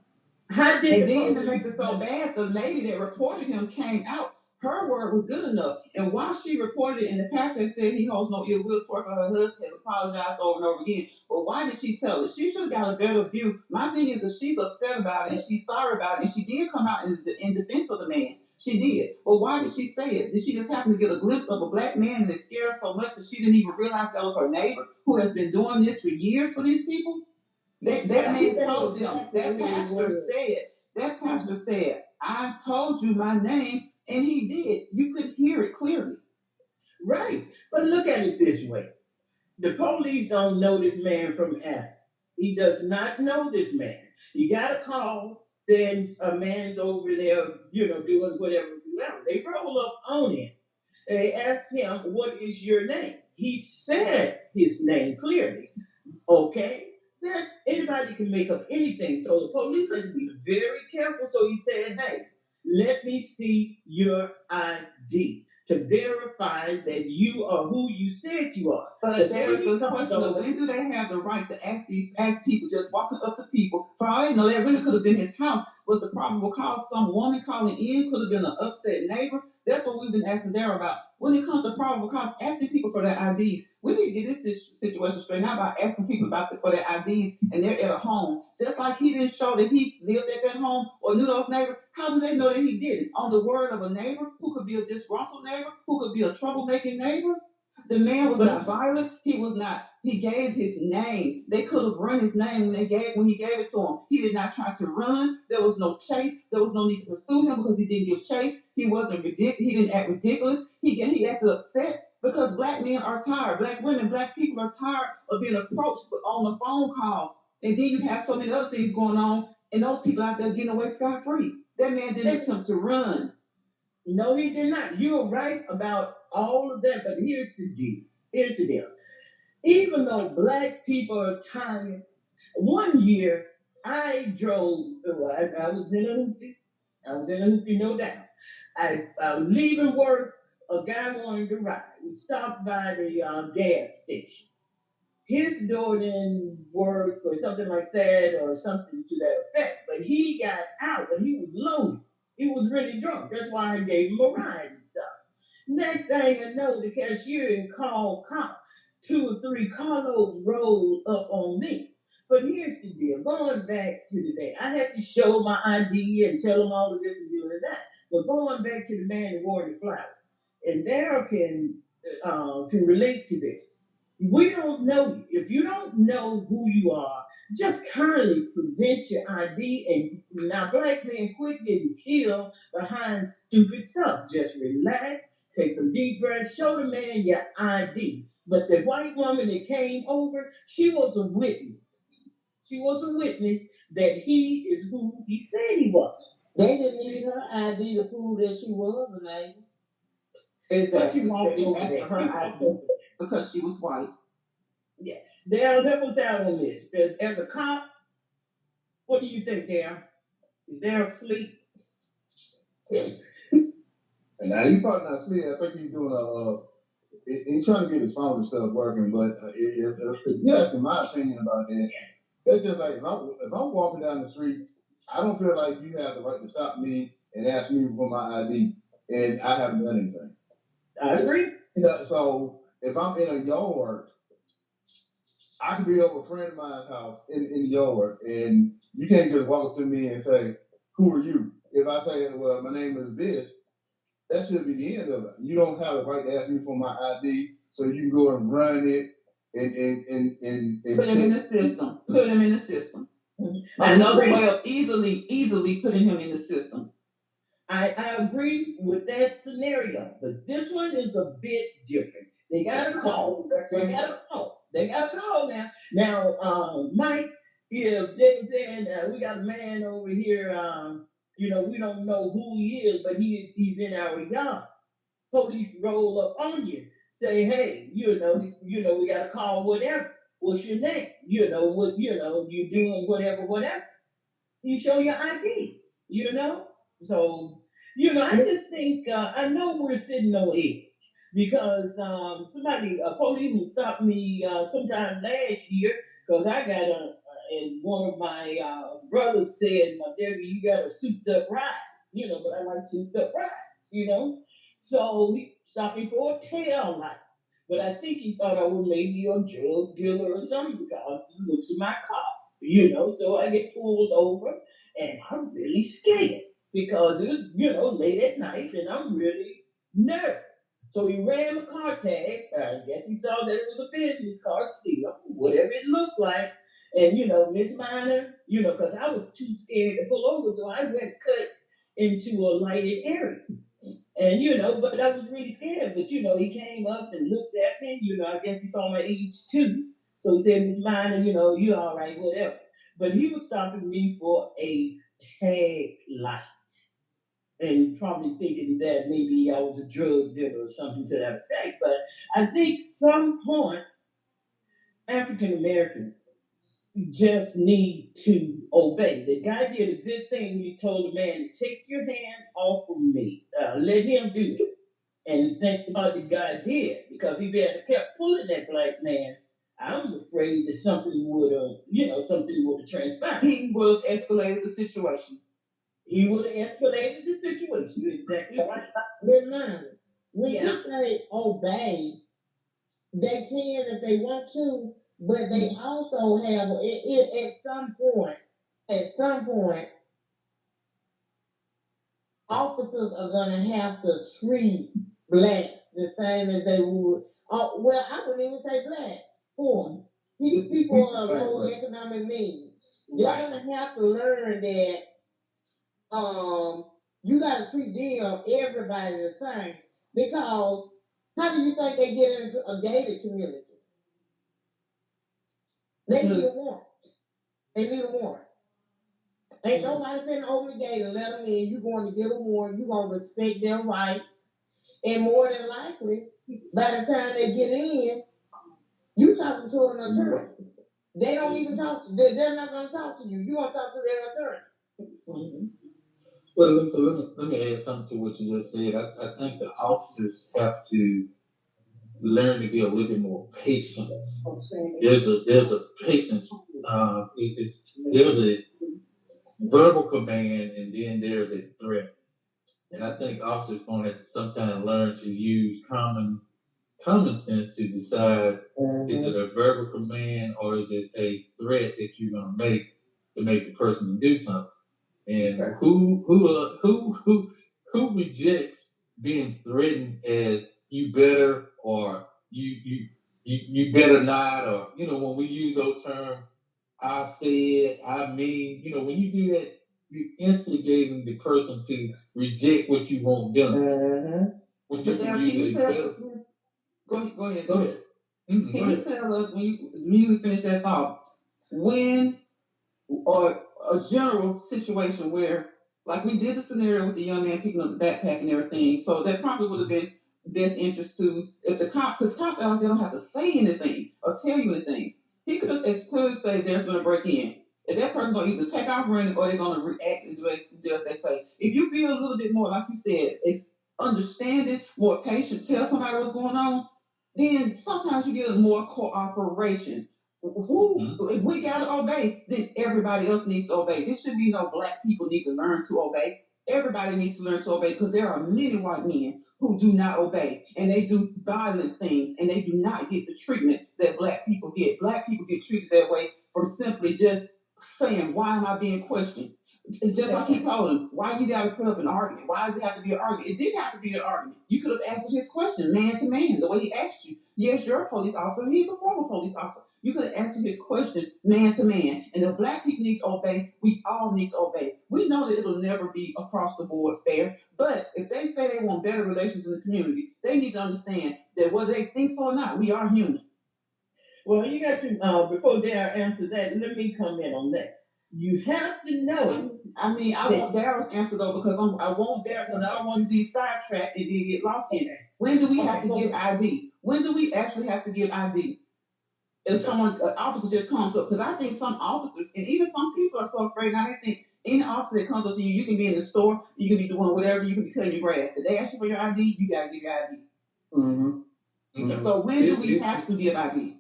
How did And then it makes it so bad, the lady that reported him came out. Her word was good enough. And while she reported it, and the pastor said he holds no ill will towards her husband, has apologized over and over again. But why did she tell it? She should have got a better view. My thing is, if she's upset about it and she's sorry about it, and she did come out in defense of the man, she did. But why did she say it? Did she just happen to get a glimpse of a black man and it scared her so much that she didn't even realize that was her neighbor who has been doing this for years for these people? That man told them. That pastor said, I told you my name, and he did. You could hear it clearly. Right. But look at it this way. The police don't know this man from Adam. He does not know this man. He got a call, then a man's over there, doing whatever. They roll up on him. They ask him, what is your name? He said his name clearly. Okay? That anybody can make up anything. So the police had to be very careful. So he said, hey, let me see your ID to verify that you are who you said you are. But there is a question of when do they have the right to ask people, just walking up to people? For all I know, that really could have been his house. Was the probable cause some woman calling in? Could have been an upset neighbor. That's what we've been asking there about. When it comes to probable cause, asking people for their IDs, we need to get this situation straight out by asking people for their IDs and they're at a home. Just like he didn't show that he lived at that home or knew those neighbors, how do they know that he didn't? On the word of a neighbor who could be a disgruntled neighbor, who could be a troublemaking neighbor? The man was not violent. He was not. He gave his name. They could have run his name when he gave it to him. He did not try to run. There was no chase. There was no need to pursue him because he didn't give chase. He wasn't ridiculous. He didn't act ridiculous. He acted upset because black men are tired. Black women, black people are tired of being approached on a phone call. And then you have so many other things going on, and those people out there getting away scot free. That man didn't attempt to run. No, he did not. You're right about all of that, but here's the deal. Here's the deal. Even though black people are tired, one year I drove, I was in a hoopty. I was in a hoopty, no doubt. I was leaving work, a guy wanted to ride. We stopped by the gas station. His door didn't work or something like that or something to that effect. But he got out, but he was loaded. He was really drunk. That's why I gave him a ride and stuff. Next thing I know, the cashier called cop. 2 or 3 carloads rolled up on me. But here's the deal. Going back to the day, I had to show my ID and tell them all of this and doing that. But going back to the man who wore the flower, and Daryl can relate to this. We don't know you. If you don't know who you are, just kindly present your ID. And now, black men, quit getting killed behind stupid stuff. Just relax, take some deep breaths, show the man your ID. But the white woman that came over, she was a witness. She was a witness that he is who he said he was. They didn't need her ID to prove that she was a neighbor. Exactly. But she walked over Asked there. for her ID because she was white. Yeah. Dale, help us out on this. Because as a cop, what do you think, Dale? Is Dale asleep? And now he's probably not asleep. I think he's doing he's trying to get his phone and stuff working, but if you asking my opinion about that, that's just like if I'm walking down the street, I don't feel like you have the right to stop me and ask me for my ID, and I haven't done anything. I agree. So if I'm in a yard, I could be over a friend of mine's house in the yard, and you can't just walk up to me and say, "Who are you?" If I say, "Well, my name is this," that should be the end of it. You don't have the right to ask me for my ID, so you can go and run it and put him in the system. Put him in the system. Mm-hmm. Another way of easily putting him in the system. I agree with that scenario, but this one is a bit different. They got a call. They got a call now. Now, Mike, if they were saying we got a man over here, we don't know who he is, but he's in our yard. Police roll up on you, say, hey, we got a call, whatever. What's your name? You doing whatever. You show your ID, So, I just think, I know we're sitting on edge because a policeman stopped me sometime last year because I got and one of my brothers said, Debbie, you got a souped up ride, but I like souped up ride. So he stopped me for a tail light. But I think he thought I was maybe a drug dealer or something because he looks at my car. So I get pulled over and I'm really scared because it was, late at night and I'm really nervous. So he ran the car tag. I guess he saw that it was a business car steal, whatever it looked like. And, Miss Minor, because I was too scared to pull over, so I went cut into a lighted area. And, but I was really scared. But, he came up and looked at me. I guess he saw my age too. So he said, Miss Minor, you all right, whatever. But he was stopping me for a tag light and probably thinking that maybe I was a drug dealer or something to that effect. But I think some point African Americans just need to obey. The guy did a good thing when he told the man to take your hand off of me. Let him do it. And thank God the guy did, because if he had kept pulling that black man, I'm afraid that something would have transpired. He would have escalated the situation. He would have escalated the situation. You're exactly right. Remember, when you say obey, they can if they want to, but they also have at some point, officers are gonna have to treat blacks the same as they would. Well, I wouldn't even say blacks. Poor. These people are low economic means. They're gonna have to learn that you gotta treat them everybody the same. Because how do you think they get into a gated communities? They need a warrant. Ain't nobody finna open the gate and let them in. You're going to get a warrant. You're going to respect their rights. And more than likely, by the time they get in, you talking to an attorney. They don't even talk to you. They're not going to talk to you. You're going to talk to their attorney. Mm-hmm. Well, so let me add something to what you just said. I think the officers have to learn to be a little bit more patient. There's a patience. There's a verbal command, and then there's a threat. And I think officers going to have to sometimes learn to use common sense to decide, is it a verbal command or is it a threat that you're going to make the person do something? And who rejects being threatened as you better or you better not, or when we use those terms, I said, I mean, when you do that, you're instigating the person to reject what you want done. Mm-hmm. When you can use it better. Go ahead. Mm-hmm. Can you tell us, when you finish that thought, when or a general situation where, like we did the scenario with the young man picking up the backpack and everything, so that probably would have been best interest to, if the cop, because cops out there don't have to say anything or tell you anything. He could say there's been a break in. If that person's going to either take off running or they're going to react and do as they say. If you be a little bit more, like you said, it's understanding, more patient, tell somebody what's going on, then sometimes you get more cooperation. If we gotta obey, then everybody else needs to obey. There should be no black people need to learn to obey. Everybody needs to learn to obey because there are many white men who do not obey and they do violent things and they do not get the treatment that black people get. Black people get treated that way for simply just saying, why am I being questioned? It's just like he told him, why you gotta put up an argument? Why does it have to be an argument? It didn't have to be an argument. You could have answered his question man to man, the way he asked you. Yes, you're a police officer, and he's a former police officer. You could have answered his question man to man. And if black people need to obey, we all need to obey. We know that it'll never be across the board fair, but if they say they want better relations in the community, they need to understand that whether they think so or not, we are human. Well, you got to, before Dare answers that, let me comment on that. You have to know. I want Daryl's answer though because I want Daryl because I don't want to be sidetracked and then get lost in it. When do we have to give ID? When do we actually have to give ID? If an officer just comes up, because I think some officers and even some people are so afraid. Now they think any officer that comes up to you, you can be in the store, you can be doing whatever, you can be cutting your grass. If they ask you for your ID, you gotta give your ID. Mm-hmm. Okay. So when do we have to give ID?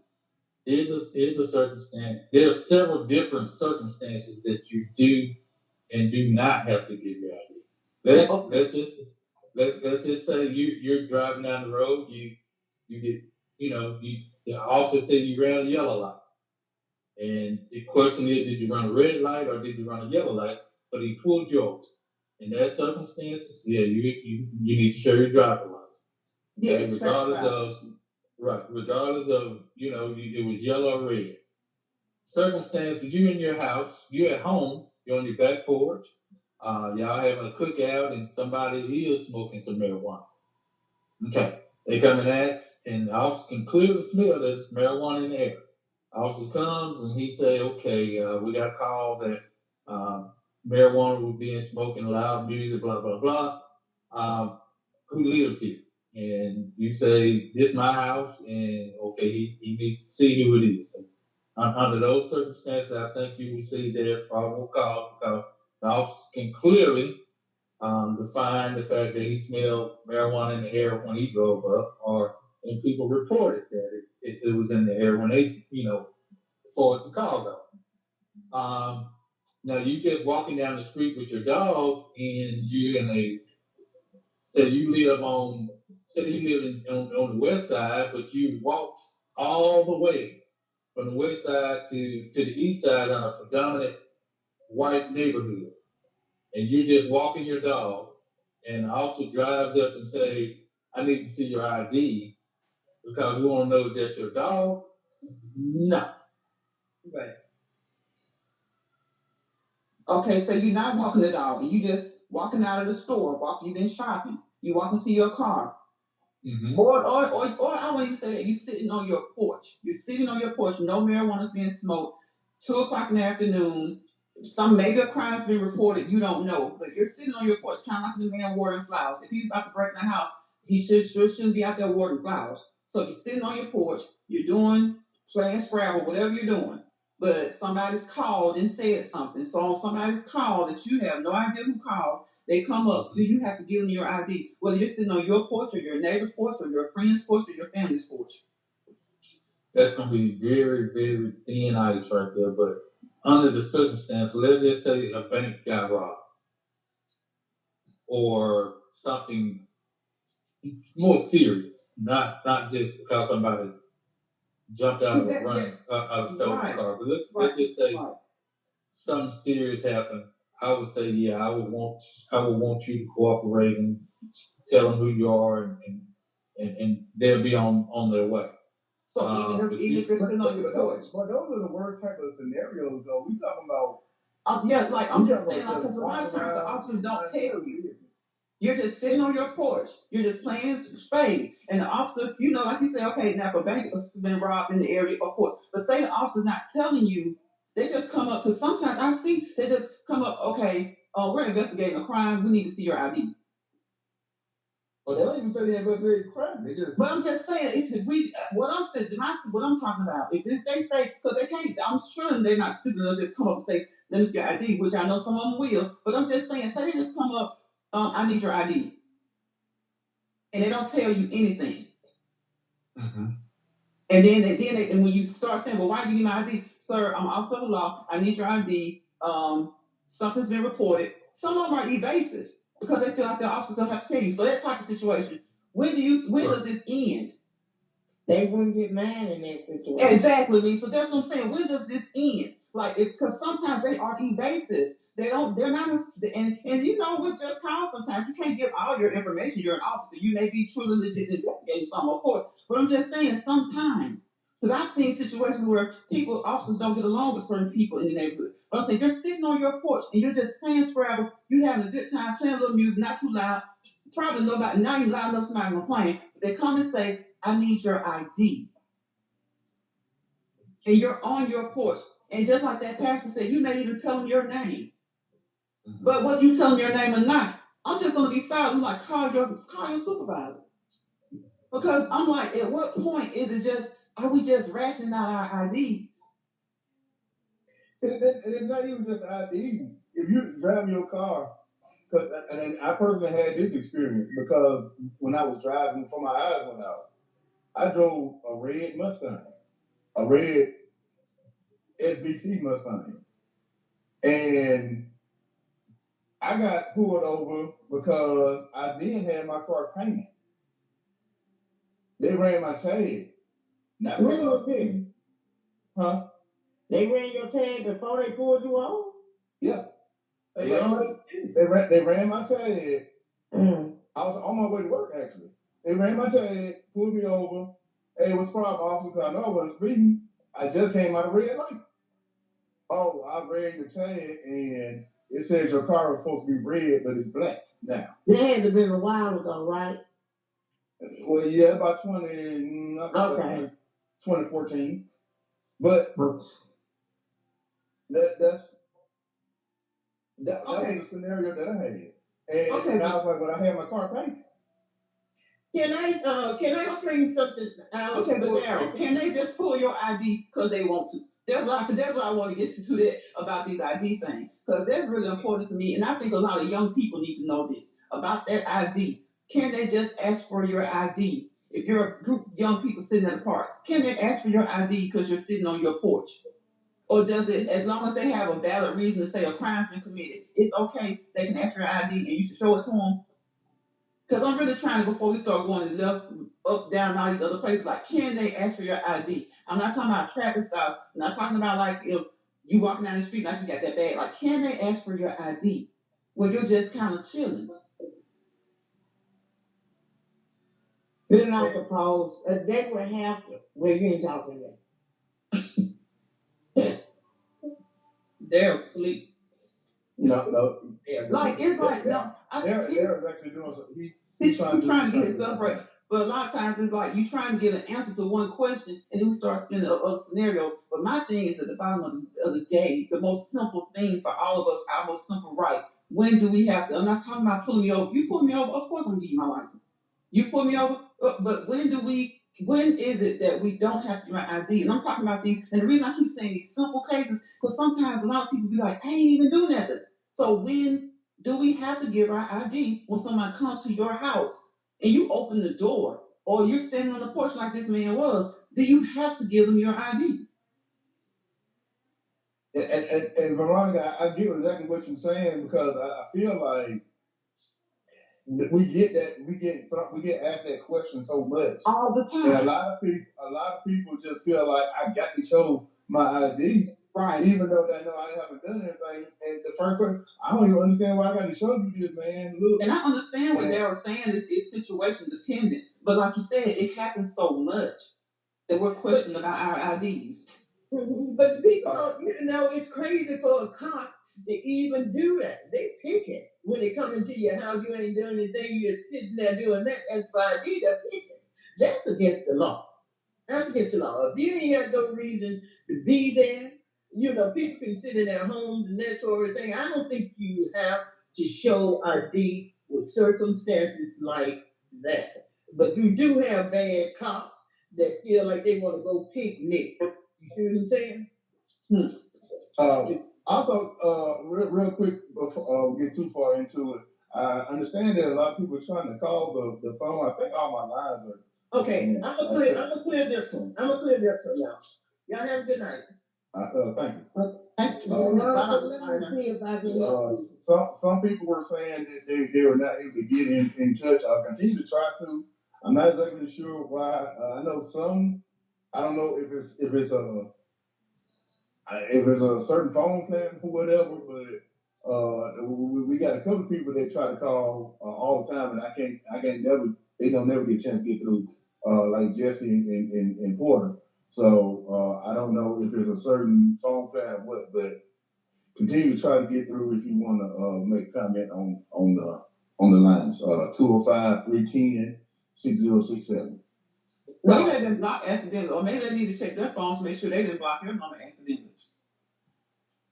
Is a circumstance. There are several different circumstances that you do and do not have to give your ID. Let's just say you're driving down the road. You get the officer said you ran a yellow light, and the question is, did you run a red light or did you run a yellow light? But he pulled you over. In that circumstances, yeah, you need to show your driver's license. Okay, yes, regardless of it was yellow or red. Circumstances, you in your house, you at home, you're on your back porch, y'all having a cookout and somebody is smoking some marijuana. Okay. They come and ask, and the officer can clearly smell that there's marijuana in the air. The officer comes and he say, okay, we got a call that marijuana was being smoking, loud music, blah, blah, blah. Who lives here? And you say, this is my house, and okay, he needs to see who it is. And under those circumstances, I think you will see there probable cause because the officer can clearly define the fact that he smelled marijuana in the air when he drove up, and people reported that it was in the air when they, forward the call though. Now you just walking down the street with your dog, and you're in say you live on the west side, but you walked all the way from the west side to the east side on a predominant white neighborhood, and you're just walking your dog, and the officer drives up and say, I need to see your ID because we want to know if that's your dog. No. Right. Okay, so you're not walking the dog, and you just walking out of the store, you've been shopping, you walk into your car. Mm-hmm. Or I want you to say that you're sitting on your porch. You're sitting on your porch, no marijuana's being smoked, 2:00 in the afternoon, maybe a crime's been reported, you don't know, but you're sitting on your porch, kind of like the man watering flowers. If he's about to break in the house, he shouldn't be out there watering flowers. So you're sitting on your porch, you're playing Scrabble, whatever you're doing, but somebody's called and said something. So on somebody's call that you have no idea who called, they come up, then you have to give them your ID, whether you're sitting on your porch or your neighbor's porch or your friend's porch or your family's porch. That's going to be very, very thin ice right there, but under the circumstance, let's just say a bank got robbed or something more serious, not just because somebody jumped out of a stolen car. But let's just say something serious happened. I would say, yeah, I would want you to cooperate and tell them who you are, and they'll be on their way. So even if you're sitting on your porch. But those are the worst type of scenarios, though. We talking about. I'm just saying, because a lot of times the officers don't tell you. You're just sitting on your porch. You're just playing spade. And the officer, like you say, okay, now if a bank has been robbed in the area, of course. But say the officer's not telling you, they just come up to, sometimes I see, they just come up, okay, we're investigating a crime. We need to see your ID. But they don't even say they investigate crime. But I'm just saying, what I'm talking about, if they say, because they can't, I'm sure they're not stupid, they'll just come up and say, let me see your ID, which I know some of them will. But I'm just saying, say they just come up, I need your ID. And they don't tell you anything. And then when you start saying, well, why do you need my ID? Sir, I'm officer of the law. I need your ID. Something's been reported. Some of them are evasive because they feel like their officers don't have to tell you. So that type of situation, when does it end? They wouldn't get mad in that situation. Exactly, Lisa. That's what I'm saying. When does this end? Like, it's because sometimes they are evasive. They're not, and you know, with just cause, sometimes you can't give all your information. You're an officer. You may be truly legit investigating something, of course. But I'm just saying, sometimes, because I've seen situations where officers don't get along with certain people in the neighborhood. But I'm saying, you're sitting on your porch and you're just playing Scrabble. You having a good time, playing a little music, not too loud. Probably nobody, not even loud enough somebody complain. They come and say, I need your ID. And you're on your porch. And just like that pastor said, you may even tell them your name. Mm-hmm. But whether you tell them your name or not, I'm just going to be silent. I'm like, call your supervisor. Because I'm like, at what point are we just rationing out our IDs? It's not even just IDs. If you drive your car, and I personally had this experience because when I was driving before my eyes went out, I drove a red Mustang, a red SVT Mustang. And I got pulled over because I then had my car painted. They ran my tag. Not really was good. Huh? They ran your tag before they pulled you over? Yeah. They ran my tag. I was on my way to work, actually. They ran my tag, pulled me over. Hey, what's the problem, officer? Because I know I wasn't speeding. I just came out of red light. Oh, I read your tag, and it says your car is supposed to be red, but it's black now. That had to have been a while ago, right? Well, yeah, about 2014. But that was a scenario that I had. And I was like, well, I had my car painted. Can I string something out? Okay, but Daryl, can they just pull your ID because they want to? That's why I want to get to that about these ID things, because that's really important to me, and I think a lot of young people need to know this about that ID. Can they just ask for your ID? If you're a group of young people sitting at a park, can they ask for your ID because you're sitting on your porch? Or does it, as long as they have a valid reason to say a crime's been committed, it's okay, they can ask for your ID and you should show it to them? Because I'm really trying to, before we start going left, up, down, all these other places, like, can they ask for your ID? I'm not talking about traffic stops. I'm not talking about, like, if you walking down the street like you got that bag. Like, can they ask for your ID when you're just kind of chilling? Then I suppose they would have to. Well, you ain't talking that. They're asleep. No. Like, it's like, no. Daryl's actually doing something. He's trying to get his stuff right. But a lot of times it's like you trying to get an answer to one question and then we start spinning other scenarios. But my thing is at the bottom of the day, the most simple thing for all of us, our most simple right. When do we have to? I'm not talking about pulling me over. You pull me over, of course I'm gonna give you my license. You pull me over, but when is it that we don't have to do my ID? And I'm talking about these, and the reason I keep saying these simple cases, because sometimes a lot of people be like, I ain't even doing nothing. So when do we have to give our ID when someone comes to your house and you open the door or you're standing on the porch like this man was? Do you have to give them your ID? And Veronica, I get exactly what you're saying because I feel like we get asked that question so much all the time. And a lot of people just feel like I got to show my ID, right? Even though they know I haven't done anything. And the first question, I don't even understand why I got to show you this, man. Look. And I understand what they were saying is situation dependent, but like you said, it happens so much that we're questioning about our IDs. But people, it's crazy for a cop to even do that. They pick it. When they come into your house, you ain't doing anything, you're sitting there doing that. That's by ID, they're picking. That's against the law. That's against the law. If you ain't had no reason to be there, people can sit in their homes and that sort of thing. I don't think you have to show ID with circumstances like that. But you do have bad cops that feel like they want to go picnic. You see what I'm saying? Also, real quick before we get too far into it, I understand that a lot of people are trying to call the phone. I think all my lines Okay, I'm gonna clear this one. Y'all. Y'all have a good night. Thank you. Thank you. Let me see if I can help you. Some people were saying that they were not able to get in touch. I'll continue to try to. I'm not exactly sure why. I know some. I don't know if it's a certain phone plan or whatever, but we got a couple of people that try to call all the time, and I can't never. They don't never get a chance to get through. Like Jesse and Porter. So I don't know if there's a certain phone plan or what, but continue to try to get through if you want to make a comment on the lines. 205-310-6067. Maybe they didn't block accidentally, or maybe they need to check their phones to make sure they didn't block your number accidentally.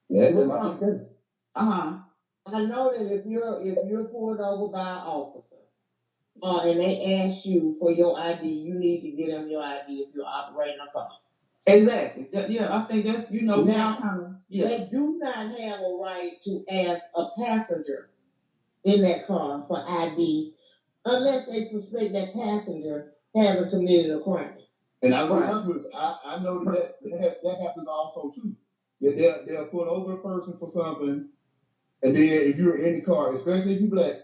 Yeah, that might be good. I know that if you're pulled over by an officer, and they ask you for your ID, you need to get them your ID if you're operating a car. Exactly. Yeah, I think that's now kind of They do not have a right to ask a passenger in that car for ID unless they suspect that passenger hasn't committed a crime. And I know that happens also too. They'll pull over a person for something, and then if you're in the car, especially if you're black,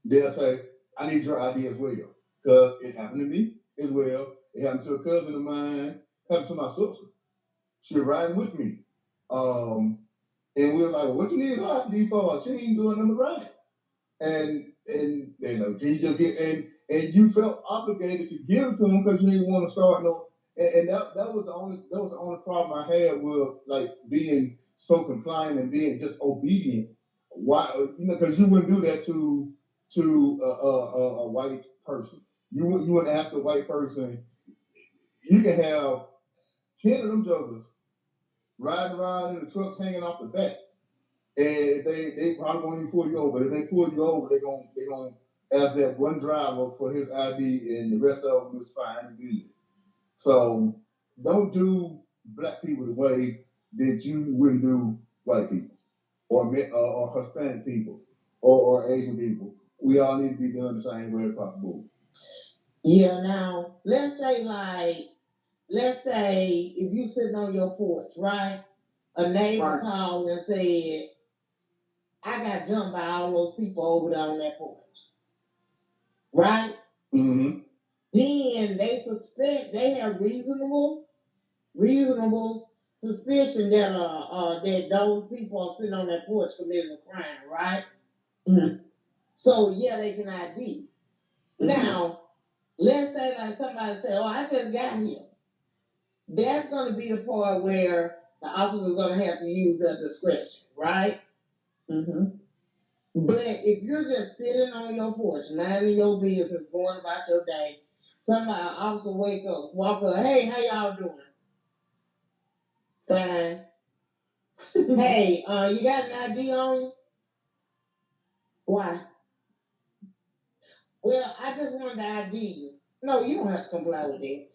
they'll say, "I need your ID as well," because it happened to me as well. It happened to a cousin of mine. It happened to my sister. She was riding with me, and we were like, "Well, what you need her ID for? She ain't doing nothing right." And you know, you just get and you felt obligated to give it to them because you didn't want to start no. And that was the only problem I had with like being so compliant and being just obedient. Why? Because you wouldn't do that to a white person. You wouldn't ask a white person. You can have 10 of them jokers riding around in the truck hanging off the back. And they probably won't even pull you over. If they pull you over, they're gonna ask that one driver for his ID, and the rest of them is fine and good. So don't do black people the way that you wouldn't do white people or Hispanic people or Asian people. We all need to be done the same way as possible. Yeah. Now, let's say if you sitting on your porch, right? A neighbor called and said, I got jumped by all those people over there on that porch. Right? Mm-hmm. Then they suspect they have reasonable suspicion that that those people are sitting on that porch committing a crime, right? Mm-hmm. So yeah, they can ID. Mm-hmm. Now, let's say like somebody say, "Oh, I just got here." That's going to be the part where the officer is going to have to use their discretion, right? Mm-hmm. But if you're just sitting on your porch, minding your business, going about your day, somebody, officer, walk up, "Hey, how y'all doing?" Fine. "Hey, you got an ID on you?" "Why?" "Well, I just wanted to ID you." "No, you don't have to comply with that."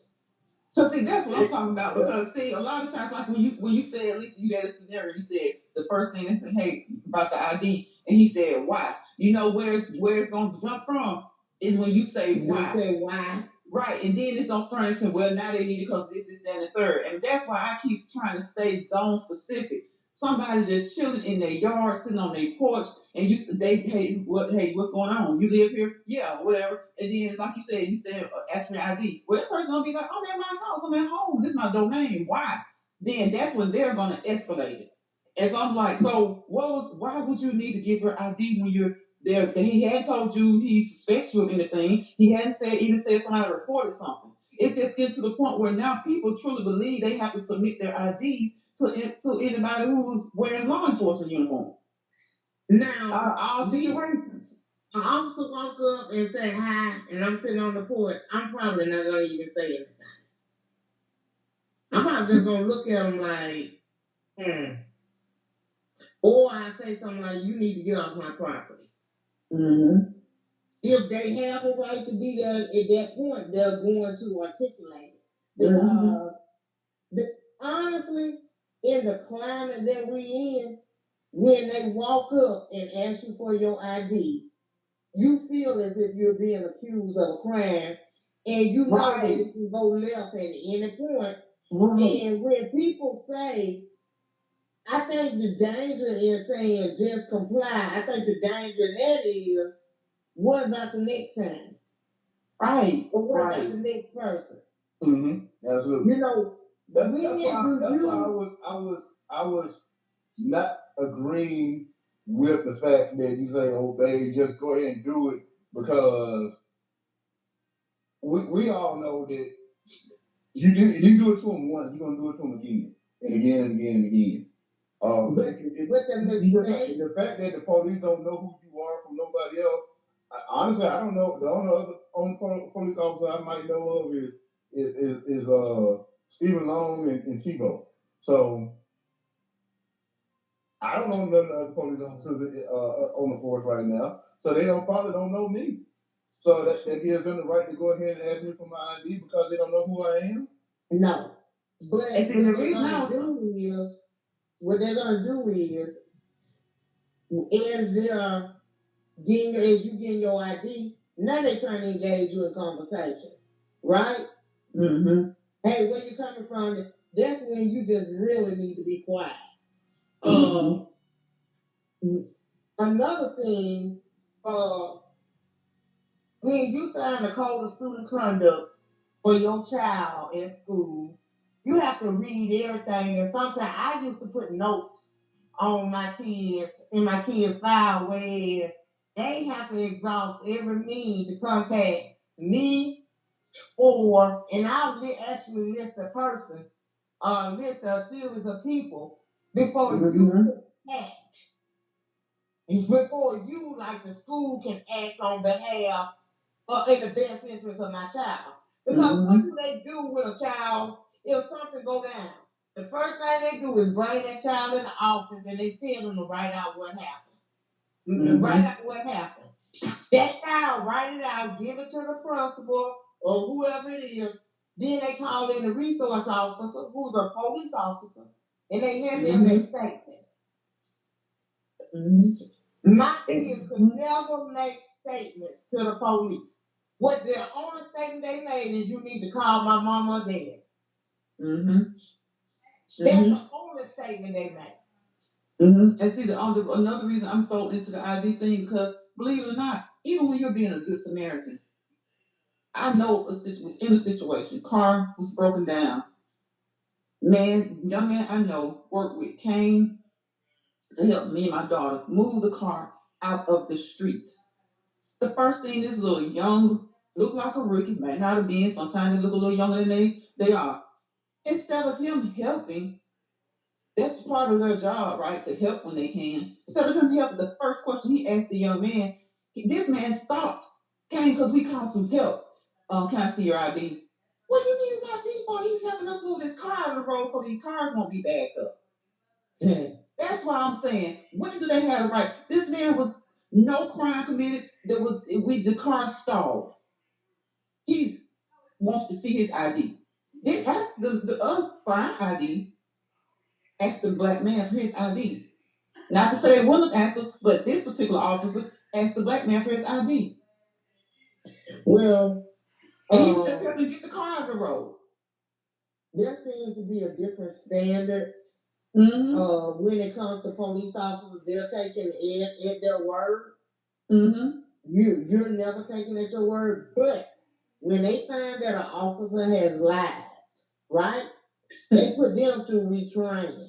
So see, that's what I'm talking about. Because see, a lot of times, like when you said, at least you had a scenario, you said the first thing they said, "Hey, about the ID," and he said, "Why?" You know where it's going to jump from is when you say why. You say why. Right, and then it's gonna turn into, well, now they need it because this, that, and the third, and that's why I keep trying to stay zone specific. Somebody just chilling in their yard, sitting on their porch, and hey, what's going on? You live here? Yeah, whatever. And then, like you said, ask me ID. Well, that person gonna be like, I'm at my house, I'm at home, this is my domain. Why? Then that's when they're gonna escalate it. And so I'm like, so why would you need to give your ID when you're there? He hadn't told you he suspects you of anything. He hadn't even said somebody reported something. It's just getting to the point where now people truly believe they have to submit their IDs to anybody who's wearing law enforcement uniform. Now, all situations. An officer walk up and say hi, and I'm sitting on the porch, I'm probably not gonna even say anything. I'm probably just gonna look at him like, or I say something like, "You need to get off my property." Mm-hmm. If they have a right to be there at that point, they're going to articulate it. Because honestly, in the climate that we in, when they walk up and ask you for your ID, you feel as if you're being accused of a crime, and you know Right. that it can go left at any point. Right. And when people say, I think the danger in saying just comply, I think the danger in that is, what about the next time? Right. Or what Right. about the next person? Mm-hmm. Absolutely. You know, That's when why I was not agreeing with the fact that you say, "Oh, baby, just go ahead and do it," because we all know that you do it to them once, you're gonna do it to them again and again and again and again. The fact that the police don't know who you are from nobody else. Honestly, I don't know. The only police officer I might know of is Stephen Long and Sibo. So I don't know none of the other police officers on the force right now. So they probably don't know me. So that gives them the right to go ahead and ask me for my ID because they don't know who I am. No. But And see, the reason what they're gonna do is as they're as you getting your ID, now they're trying to engage you in conversation. Right? Mm-hmm. Hey, where you coming from? That's when you just really need to be quiet. Another thing, when you sign a code of student conduct for your child at school, you have to read everything. And sometimes I used to put notes on my kids in my kids' file where they have to exhaust every means to contact me and I'll actually list a person, list a series of people before you act. Before you, like the school, can act on behalf in the best interest of my child. Because what do they do with a child if something go down? The first thing they do is bring that child in the office and they tell them to write out what happened. Write out what happened. That child write it out, give it to the principal or whoever it is. Then they call in the resource officer, who's a police officer, and they hand them their statement. My kids could never make statements to the police. What the only statement they made is you need to call my mama or dad. That's the only statement they made. And see, another reason I'm so into the ID thing, because believe it or not, even when you're being a good Samaritan, I know was in a situation, car was broken down. Young man I know worked with came to help me and my daughter move the car out of the streets. The first thing this little young, look like a rookie, might not have been, sometimes they look a little younger than they are. Instead of him helping, that's part of their job, right? To help when they can. Instead of him helping, the first question he asked the young man, this man stopped, came because we called some help. Can I see your ID? What you need his ID for? He's helping us move this car out of the road so these cars won't be backed up. That's why I'm saying, when do they have the right? This man was no crime committed. The car stalled. He wants to see his ID. They asked us for our ID. Asked the black man for his ID. Not to say they wouldn't have asked us, but this particular officer asked the black man for his ID. Well, and he just helped him get the car on the road. There seems to be a different standard when it comes to police officers. They're taking it at their word. You're never taking at your word, but when they find that an officer has lied, right? They put them through retraining.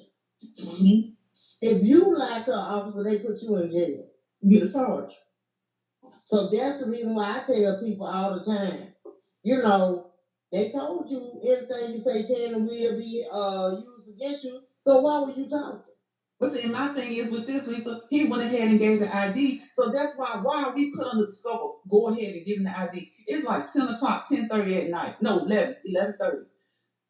If you lie to an officer, they put you in jail. You get a charge. So that's the reason why I tell people all the time, they told you everything you say can and will be used against you. So why were you talking? But see, my thing is with this, Lisa, he went ahead and gave the ID. So that's why are we put under the scope of go ahead and give him the ID? It's like 10 o'clock, 10:30 at night. No, 11:30.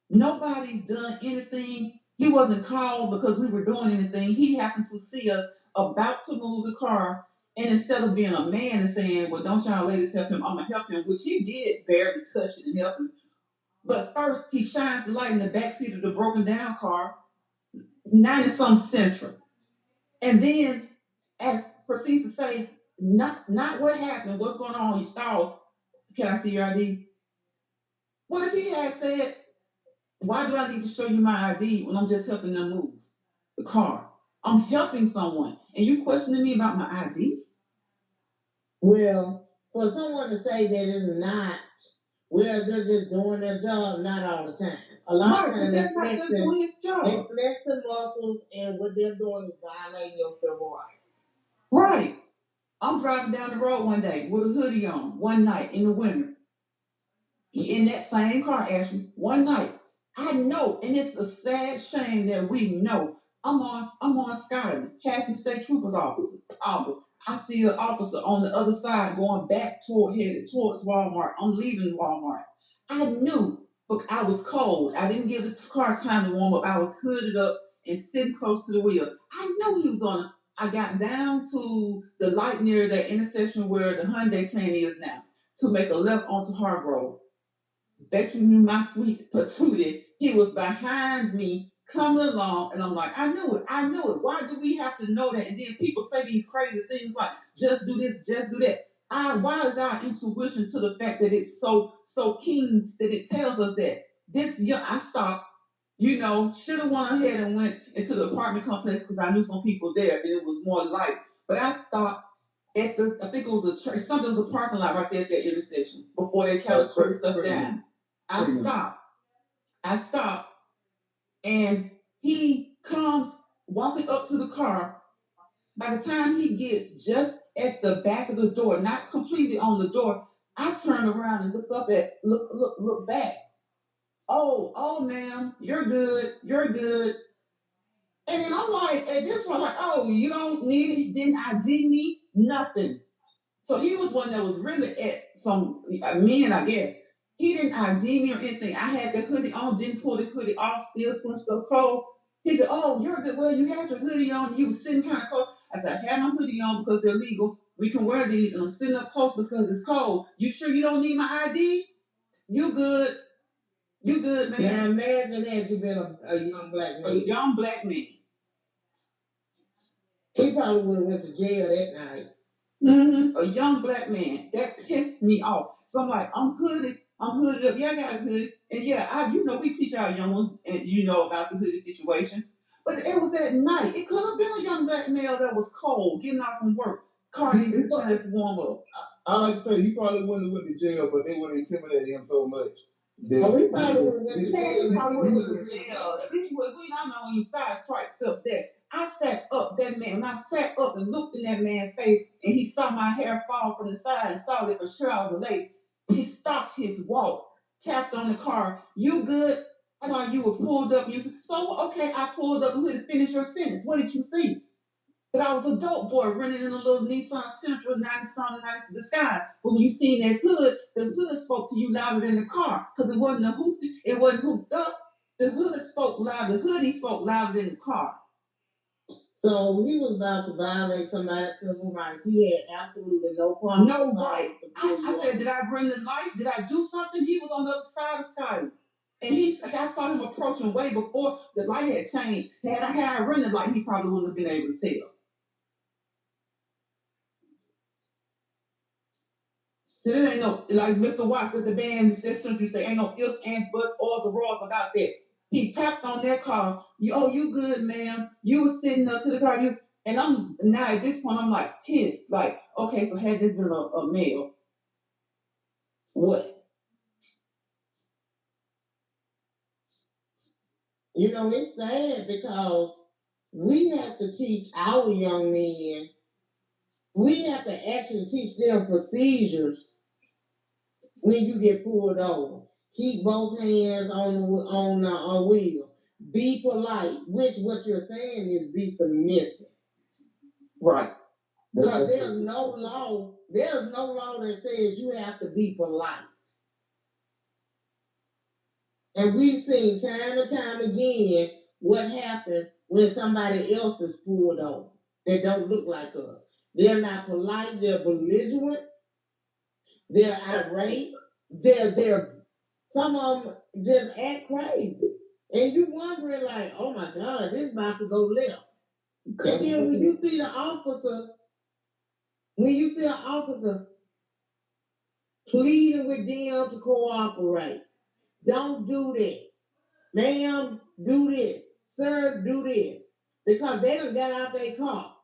Nobody's done anything. He wasn't called because we were doing anything. He happened to see us about to move the car. And instead of being a man and saying, well, don't y'all ladies help him, I'm going to help him, which he did barely touch it and help him. But first, he shines the light in the backseat of the broken down car, 90-some Central. And then proceeds to say, not what happened, what's going on, you stalled. Can I see your ID? What if he had said, why do I need to show you my ID when I'm just helping them move the car? I'm helping someone, and you questioning me about my ID? Well, for someone to say that it's not, well, they're just doing their job, not all the time. A lot of times They're not just doing his job. they flex the muscles, and what they're doing is violating your civil rights. Right. I'm driving down the road one day with a hoodie on, one night in the winter. In that same car, actually, one night. I know, and it's a sad shame that we know. I'm on Skyline, Casting State Troopers office. I see an officer on the other side going back headed towards Walmart. I'm leaving Walmart. I knew, but I was cold. I didn't give the car time to warm up. I was hooded up and sitting close to the wheel. I knew he was on. I got down to the light near that intersection where the Hyundai plant is now to make a left onto Hargrove. Bet you knew my sweet patootie. He was behind me coming along, and I'm like, I knew it. Why do we have to know that? And then people say these crazy things like, just do this, just do that. Why is our intuition to the fact that it's so keen that it tells us that this year I stopped, should have went ahead and went into the apartment complex because I knew some people there and it was more light. But I stopped at I think it was a church, something was a parking lot right there at that intersection before they kind of tore stuff down. I stopped, and he comes walking up to the car. By the time he gets just at the back of the door, not completely on the door, I turn around and look back. Oh, ma'am, you're good, you're good. And then I'm like, at this point, like, oh, you don't need it, didn't ID me, nothing. So he was one that was really at some men, I guess. He didn't ID me or anything. I had the hoodie on, didn't pull the hoodie off, still punched up cold. He said, "Oh, you're good. Well, you had your hoodie on. You were sitting kind of close." I said, "I had my hoodie on because they're legal. We can wear these, and I'm sitting up close because it's cold. You sure you don't need my ID? You good? You good, man?" Now imagine had you been a young black man. A young black man. He probably would have went to jail that night. A young black man. That pissed me off. So I'm like, I'm hooded up. Yeah, I got a hoodie. And yeah, we teach our young ones, and about the hoodie situation. But it was at night. It could have been a young black male that was cold, getting out from work. Car didn't get a chance to warm up. I like to say he probably wouldn't have went to jail, but they would have intimidated him so much. Oh, he probably would have went to jail. He probably went to jail. We don't know when you side stripes up there. I sat up that man. When I sat up and looked in that man's face, and he saw my hair fall from the side and saw that for sure I was a lady, he stopped his walk, tapped on the car. You good? I thought you were pulled up. So okay, I pulled up to finish your sentence. What did you think? That I was a dope boy running in a little Nissan Sentra, 90 disguise. But when you seen that hood, the hood spoke to you louder than the car because it wasn't it wasn't hooped up. The hood spoke loud. The hoodie spoke louder than the car. So he was about to violate somebody's civil rights. He had absolutely no problem. No right. I said, did I bring the light? Did I do something? He was on the other side of Scotty. And I saw him approaching way before the light had changed. Had I run the light, he probably wouldn't have been able to tell. So there ain't no, like Mr. Watts at the band said, you say, ain't no ifs, ands, buts, ors, or roars about that. He tapped on that car. You good, ma'am. You were sitting up to the car. And I'm now at this point, I'm like pissed. Like, okay, so had this been a male, what? It's sad because we have to teach our young men, we have to actually teach them procedures when you get pulled over. Keep both hands on the wheel. Be polite, which what you're saying is be submissive. Right. Because there's no law that says you have to be polite. And we've seen time and time again what happens when somebody else is pulled over that don't look like us. They're not polite, they're belligerent, they're irate, they're some of them just act crazy. And you wondering like, oh my God, this is about to go left. And then when you see an officer pleading with them to cooperate, Don't do this. Ma'am, do this. Sir, do this. Because they done got out their car.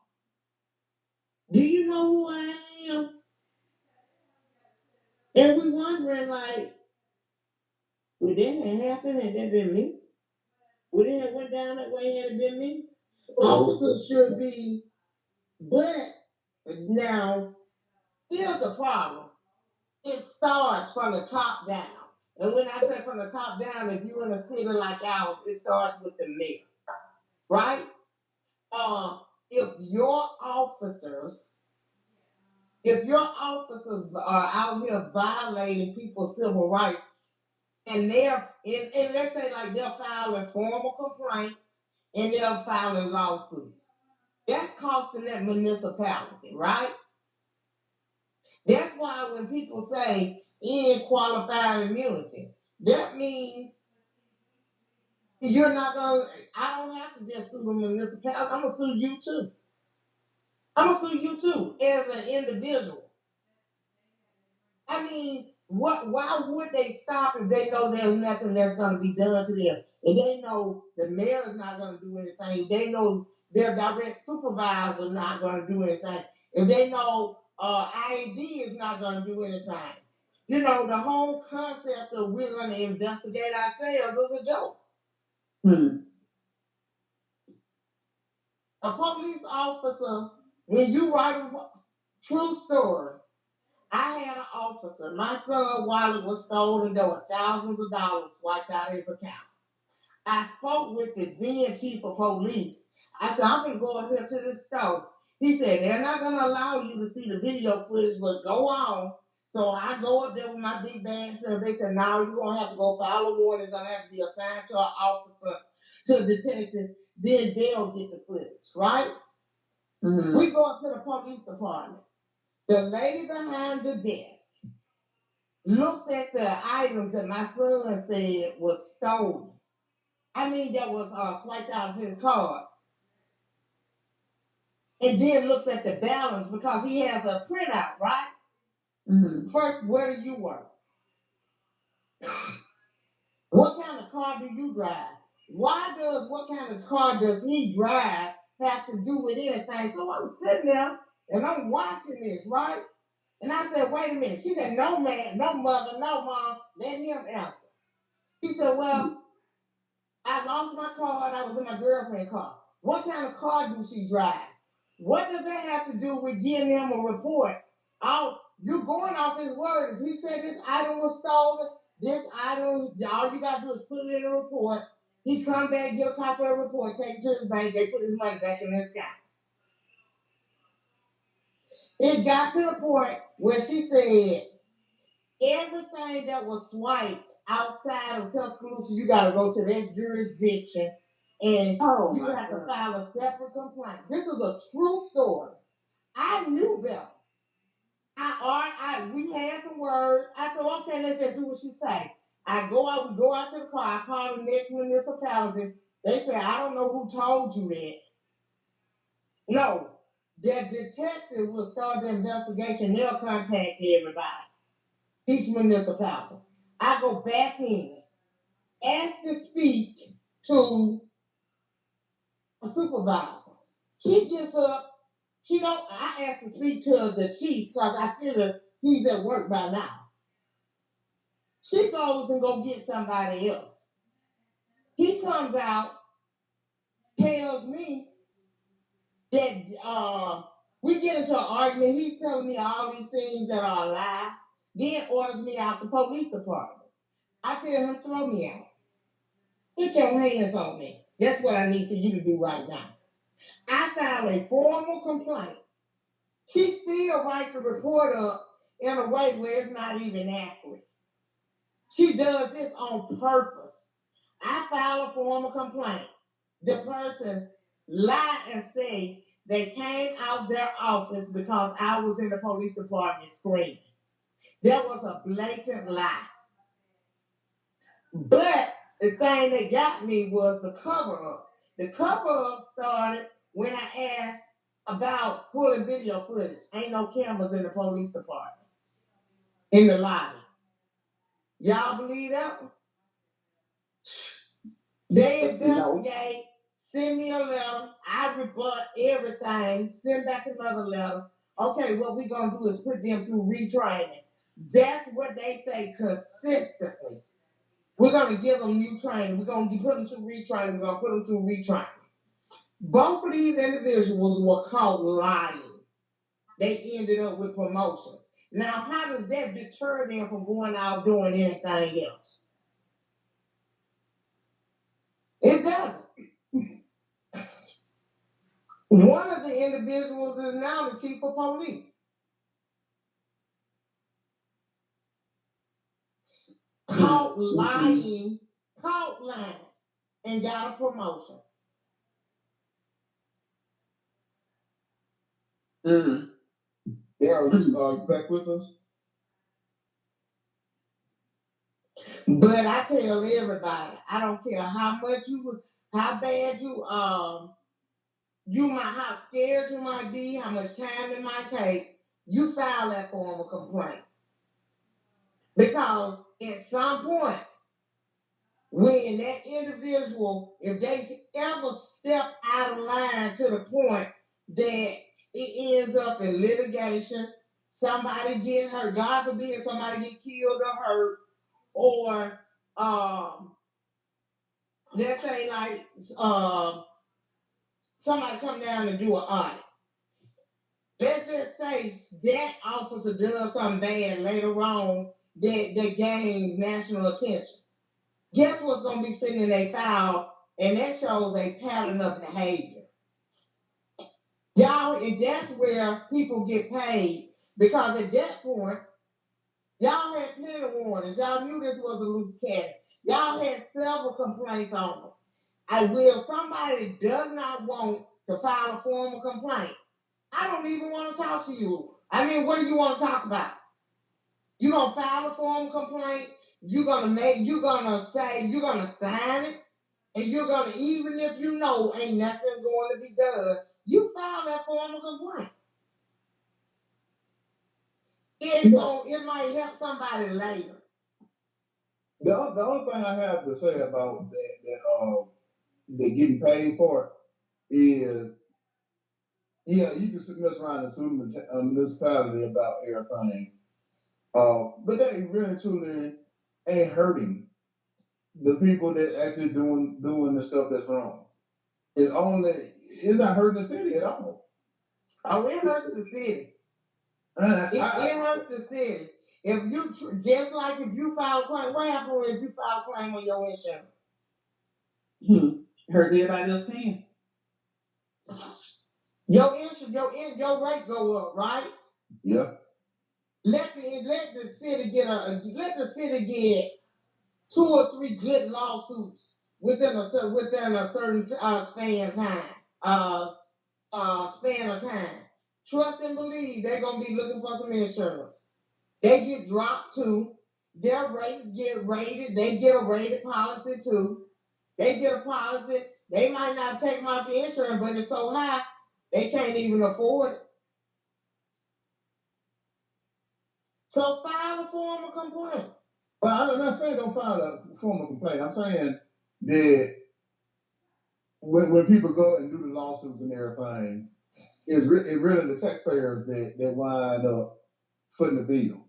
Do you know who I am? And we wondering like, would that have happened? Had that been me? Would it have went down that way had it been me? Officers should be, but now here's the problem. It starts from the top down. And when I say from the top down, if you're in a city like ours, it starts with the mayor, right? If your officers are out here violating people's civil rights, and and let's say like they're filing formal complaints and they're filing lawsuits, that's costing that municipality, right? That's why when people say in qualified immunity, that means you're not gonna. I don't have to just sue the municipality. I'm gonna sue you too. I'm gonna sue you too as an individual. I mean, what? Why would they stop if they know there's nothing that's going to be done to them? If they know the mayor is not going to do anything, if they know their direct supervisor is not going to do anything, if they know IAD is not going to do anything, you know, the whole concept of we're going to investigate ourselves is a joke. A police officer, when you write a true story. I had an officer. My son wallet was stolen. There were thousands of dollars swiped out of his account. I spoke with the then chief of police. I said, I'm going to go up here to this store. He said, they're not going to allow you to see the video footage, but go on. So I go up there with my big bag. So they said, no, you're going to have to go file a warrant. It's going to have to be assigned to an officer, to a detective. Then they'll get the footage, right? Mm-hmm. We go up to the police department. The lady behind the desk looks at the items that my son said was stolen. I mean, that was swiped out of his card. And then looks at the balance because he has a printout, right? Mm-hmm. First, where do you work? What kind of car do you drive? What kind of car does he drive have to do with anything? So I'm sitting there and I'm watching this, right? And I said, wait a minute. She said, no man, no mother, no mom, let him answer. He said, well, I lost my card. I was in my girlfriend's car. What kind of car do she drive? What does that have to do with giving him a report? You're going off his word. If he said this item was stolen, this item, all you got to do is put it in a report. He come back, get a copy of the report, take it to his bank, they put his money back in his account. It got to the point where she said, everything that was swiped outside of Tuscaloosa, you got to go to this jurisdiction and you have to file a separate complaint. This is a true story. I knew better. We had some words. I said, okay, let's just do what she say. We go out to the car. I call the next municipality. They say, I don't know who told you that. No, the detective will start the investigation. They'll contact everybody, each municipality. I go back in, ask to speak to a supervisor. She gets up. I asked to speak to the chief because I feel that he's at work by now. She goes and go get somebody else. He comes out, tells me that we get into an argument. He's telling me all these things that are a lie. Then orders me out the police department. I tell him, throw me out. Put your hands on me. That's what I need for you to do right now. I file a formal complaint. She still writes the report up in a way where it's not even accurate. She does this on purpose. I file a formal complaint. The person lie and say they came out their office because I was in the police department screaming. There was a blatant lie. But the thing that got me was the cover-up. The cover-up started when I asked about pulling video footage. Ain't no cameras in the police department, in the lobby. Y'all believe that one? They investigate, send me a letter, I rebut everything, send back another letter. Okay, what we're going to do is put them through retraining. That's what they say consistently. We're going to give them new training. We're going to put them through retraining. We're going to put them through retraining. Both of these individuals were caught lying. They ended up with promotions. Now, how does that deter them from going out doing anything else? It doesn't. One of the individuals is now the chief of police. Caught lying, and got a promotion. Daryl, you back with us? But I tell everybody, I don't care how bad how scared you might be, how much time it might take, you file that formal complaint. Because at some point, when that individual, if they ever step out of line to the point that it ends up in litigation, somebody get hurt, God forbid somebody get killed or hurt, or let's say like somebody come down and do an audit. Let's just say that officer does something bad later on that gains national attention. Guess what's going to be sitting in their file? And that shows a pattern of behavior. Y'all, and that's where people get paid. Because at that point, y'all had plenty of warnings. Y'all knew this was a loose cannon. Y'all had several complaints on them. If somebody does not want to file a formal complaint, I don't even want to talk to you. I mean, what do you want to talk about? You gonna file a formal complaint? You're gonna sign it, and you're gonna, even if you know ain't nothing going to be done, you file that formal complaint. It might help somebody later. The only thing I have to say about that getting paid for it is, yeah, you can mess around and sue the municipality about everything, but they really truly ain't hurting the people that actually doing the stuff that's wrong. It's not hurting the city at all. Oh, it hurts the city. It hurts the city. If you just like if you file a claim, what happens if you file a claim on your insurance? Hurt everybody else paying. Your insurance, your rate go up, right? Yeah. Let the city get 2 or 3 good lawsuits within a certain span of time. Trust and believe they're gonna be looking for some insurance. They get dropped too. Their rates get rated. They get a rated policy too. They get a policy. They might not take them off the insurance, but it's so high they can't even afford it. So file a formal complaint. Well, I'm not saying don't file a formal complaint. I'm saying that when people go and do the lawsuits and everything, it's really the taxpayers that wind up footing the bill.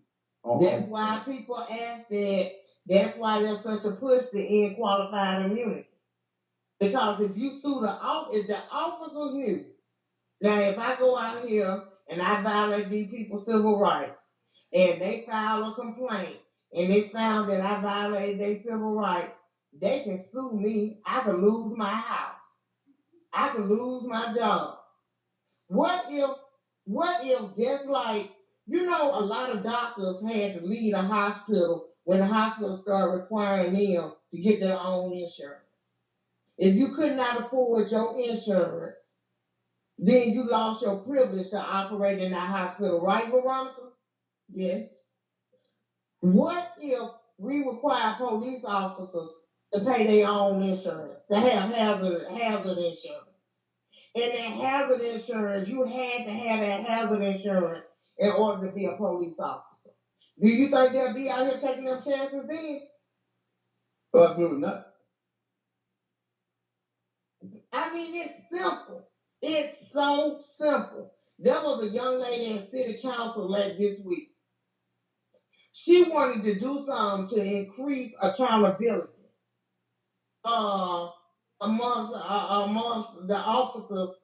That's why people ask that. That's why there's such a push to end qualified immunity. Because if you sue if the officers knew, now if I go out here and I violate these people's civil rights, and they file a complaint, and it's found that I violated their civil rights, they can sue me. I could lose my house. I could lose my job. What if just like, a lot of doctors had to leave a hospital when the hospital started requiring them to get their own insurance. If you could not afford your insurance, then you lost your privilege to operate in that hospital, right, Veronica? Yes. What if we require police officers to pay their own insurance, to have hazard insurance? And that hazard insurance, you had to have that hazard insurance in order to be a police officer. Do you think they'll be out here taking them chances then? Absolutely not. I mean, it's simple. It's so simple. There was a young lady in city council late this week. She wanted to do something to increase accountability amongst the officers.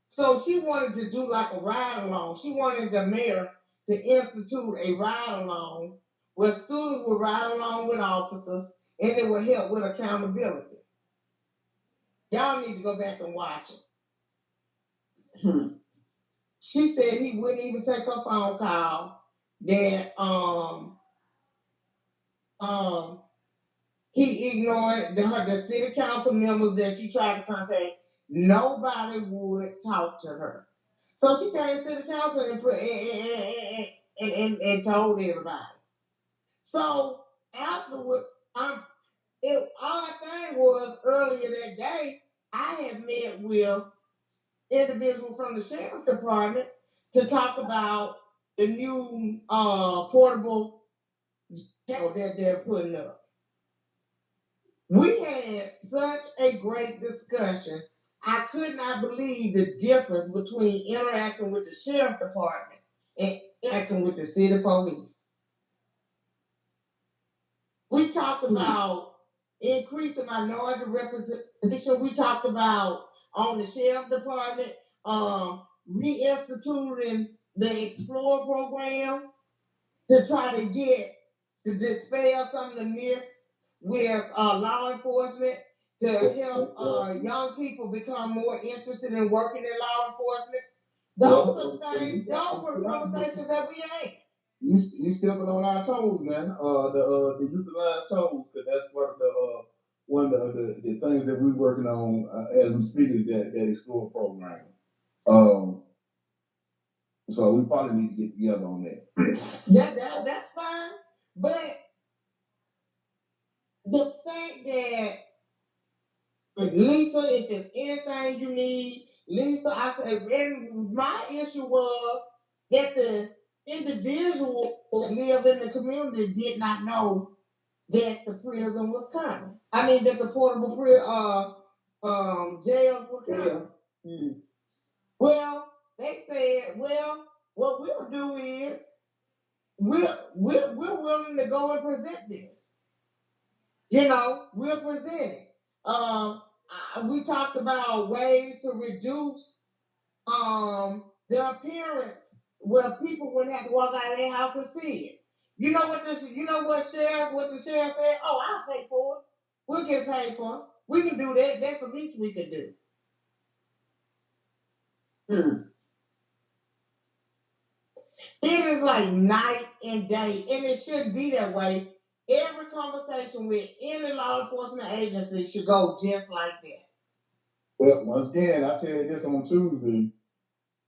So she wanted to do like a ride along. She wanted the mayor to institute a ride along where students would ride along with officers and it would help with accountability. Y'all need to go back and watch it. She said he wouldn't even take her phone call. That he ignored the city council members that she tried to contact. Nobody would talk to her. So she came to city council and and told everybody. So afterwards, our thing was earlier that day, I had met with individuals from the sheriff department to talk about the new portable jail that they're putting up. We had such a great discussion. I could not believe the difference between interacting with the sheriff department and interacting with the city police. We talked about increasing minority representation. We talked about on the sheriff department, reinstituting the Explore program to try to get to dispel some of the myths with law enforcement to help young people become more interested in working in law enforcement. Those are things, those were conversations that we had. You stepping on our toes, man. The utilized toes, because that's part of the one of the things that we're working on as we speak is that Explore program. Um, so we probably need to get together on that. That's fine, but the fact that Lisa, if there's anything you need, Lisa, I said, and my issue was that the individual that live in the community did not know that the prison was coming. I mean, that the portable jails were coming. Yeah. Well, they said, well, what we'll do is we're willing to go and present this. You know, we'll present it. We talked about ways to reduce the appearance where people wouldn't have to walk out of their house and see it. You know what the sheriff said? Oh, I'll pay for it. We'll get paid for it. We can do that. That's the least we can do. It is like night and day, and it shouldn't be that way. Every conversation with any law enforcement agency should go just like that. Well, once again, I said this on Tuesday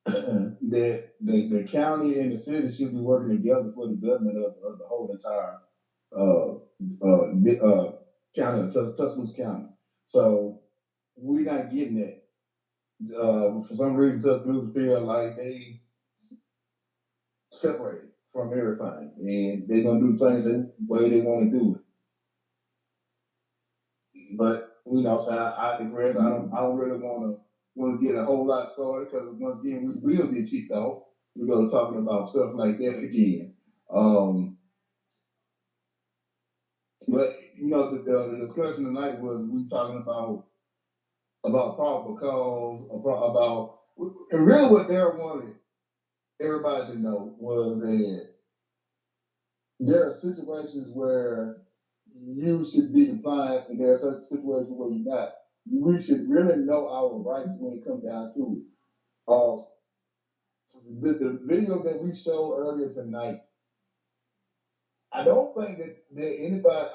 that the county and the city should be working together for the betterment of the whole entire county of Tuscaloosa County. So we're not getting that. For some reason, Tuscaloosa feel like they separated from everything, and they're gonna do things the way they want to do it. But you know, so I digress. I don't really want to get a whole lot started because once again we will get kicked off. We go talking about stuff like that again. But you know, the discussion tonight was we talking about probable cause, about and really what Darryl wanted everybody to know was that there are situations where you should be compliant, and there are certain situations where you're not. We should really know our rights when it comes down to it. Uh, the video that we showed earlier tonight, I don't think that anybody,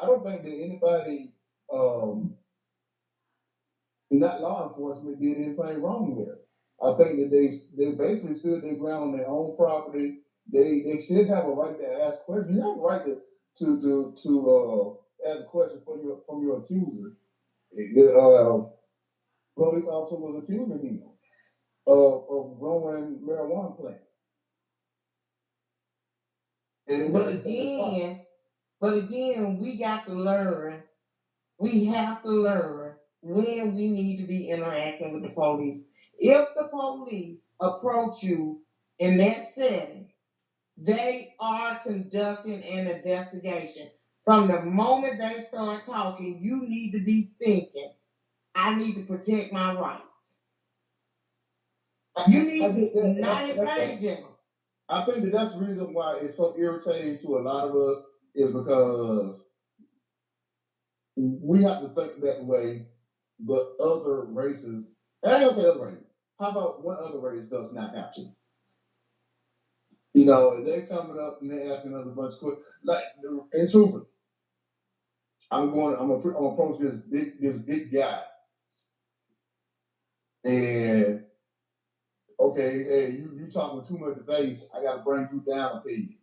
not law enforcement, did anything wrong there. I think that they basically stood their ground on their own property. They should have a right to ask questions. You have a right to ask a question from your accuser. The police officer was accusing him of growing marijuana plants. But again, we got to learn. We have to learn when we need to be interacting with the police. If the police approach you in that setting, they are conducting an investigation. From the moment they start talking, you need to be thinking, I need to protect my rights. You need to not engage in them. I think that's the reason why it's so irritating to a lot of us is because we have to think that way, but other races, and I ain't gonna say other races. How about what other race does not have to? You know, if they're coming up and they're asking us a bunch of questions, like in truth, I'm gonna approach this big guy, and okay, hey, you talking too much to face, I gotta bring you down a page.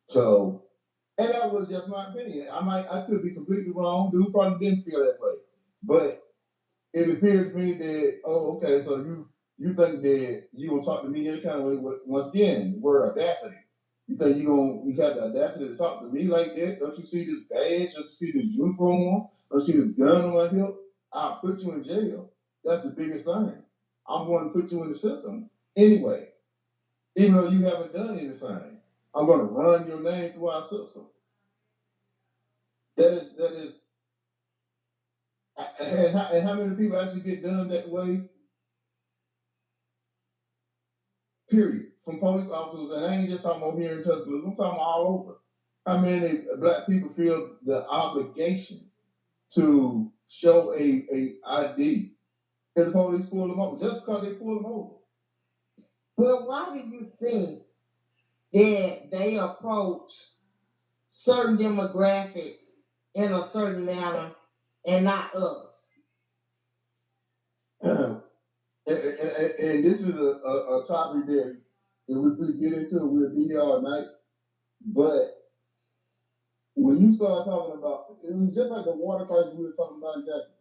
So, and that was just my opinion. I could be completely wrong. Dude probably didn't feel that way, but it appeared to me that, oh, okay, so you think that you gonna talk to me any kind of way? Once again, the word audacity. You think you have the audacity to talk to me like that? Don't you see this badge? Don't you see this uniform on? Don't you see this gun on my hip? I'll put you in jail. That's the biggest thing. I'm going to put you in the system anyway, even though you haven't done anything. I'm going to run your name through our system. That is, and how many people actually get done that way? Period. From police officers, and I ain't just talking about here in Tuscaloosa, I'm talking all over. How many black people feel the obligation to show a ID if the police pull them over, just because they pull them over? Well, why do you think that they approach certain demographics in a certain manner and not others? And this is a topic that if we get into it, we'll be here all night. But when you start talking about, it was just like the water crisis we were talking about in Jackson.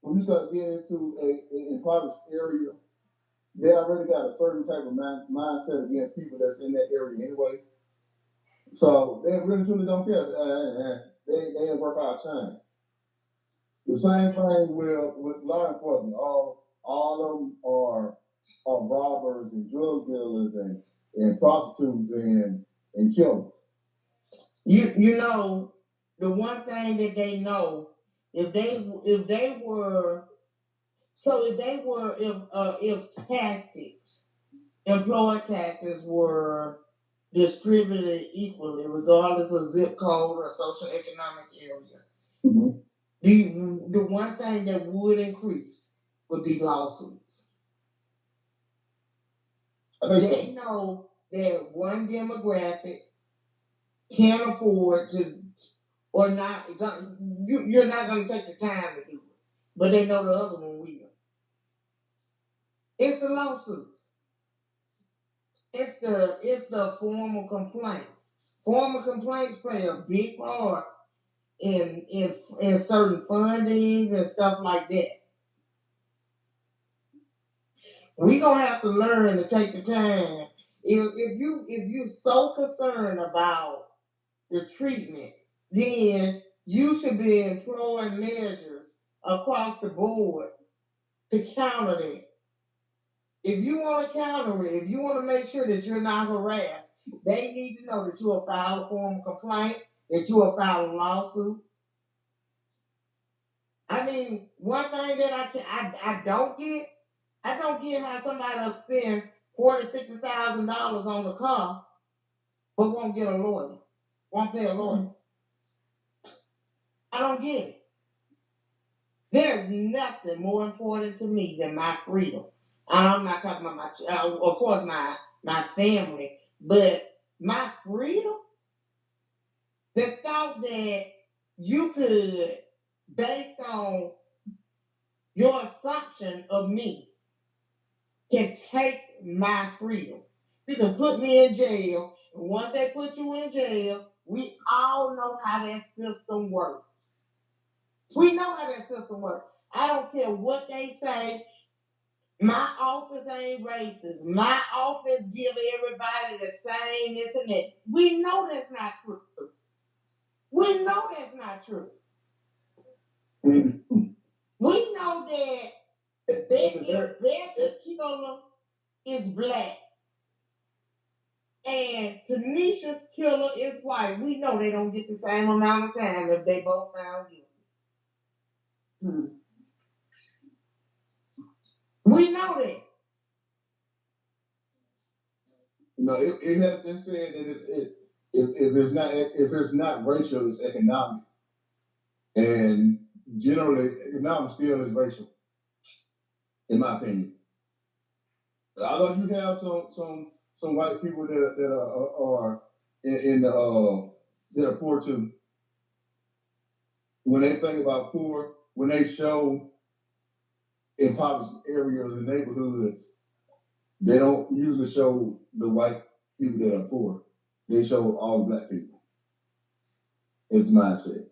When you start getting into a impoverished area, they already got a certain type of mindset against people that's in that area anyway. So they really truly don't care. They ain't worth our time. The same thing with law enforcement. All of them are robbers and drug dealers and prostitutes and killers. You know, the one thing that they know, if employed tactics were distributed equally, regardless of zip code or social economic area, mm-hmm. the one thing that would increase would be lawsuits. They know that one demographic can't afford to, or not, you're not going to take the time to do it, but they know the other one will. It's the lawsuits. It's the formal complaints. Formal complaints play a big part in certain fundings and stuff like that. We're gonna have to learn to take the time. If you're so concerned about the treatment, then you should be employing measures across the board to counter that. If you want to counter it, if you want to make sure that you're not harassed, they need to know that you will file a formal complaint, that you will file a lawsuit. I mean, one thing that I don't get how somebody will spend $40,000-$50,000 on the car, but won't get a lawyer, won't pay a lawyer. I don't get it. There's nothing more important to me than my freedom. I'm not talking about of course, my family, but my freedom. The thought that you could, based on your assumption of me, can take my freedom. You can put me in jail, and once they put you in jail, we all know how that system works. We know how that system works. I don't care what they say. My office ain't racist. My office give everybody the same this and that. We know that's not true. We know that's not true. We know that their killer is black and Tanisha's killer is white. We know they don't get the same amount of time if they both found guilty. We know that. No, it has been said that if it's not racial, it's economic, and generally economic still is racial, in my opinion. Although you have some white people that are in the that are poor too. When they think about poor, when they show impoverished areas and neighborhoods, they don't usually show the white people that are poor. They show all black people. It's the mindset.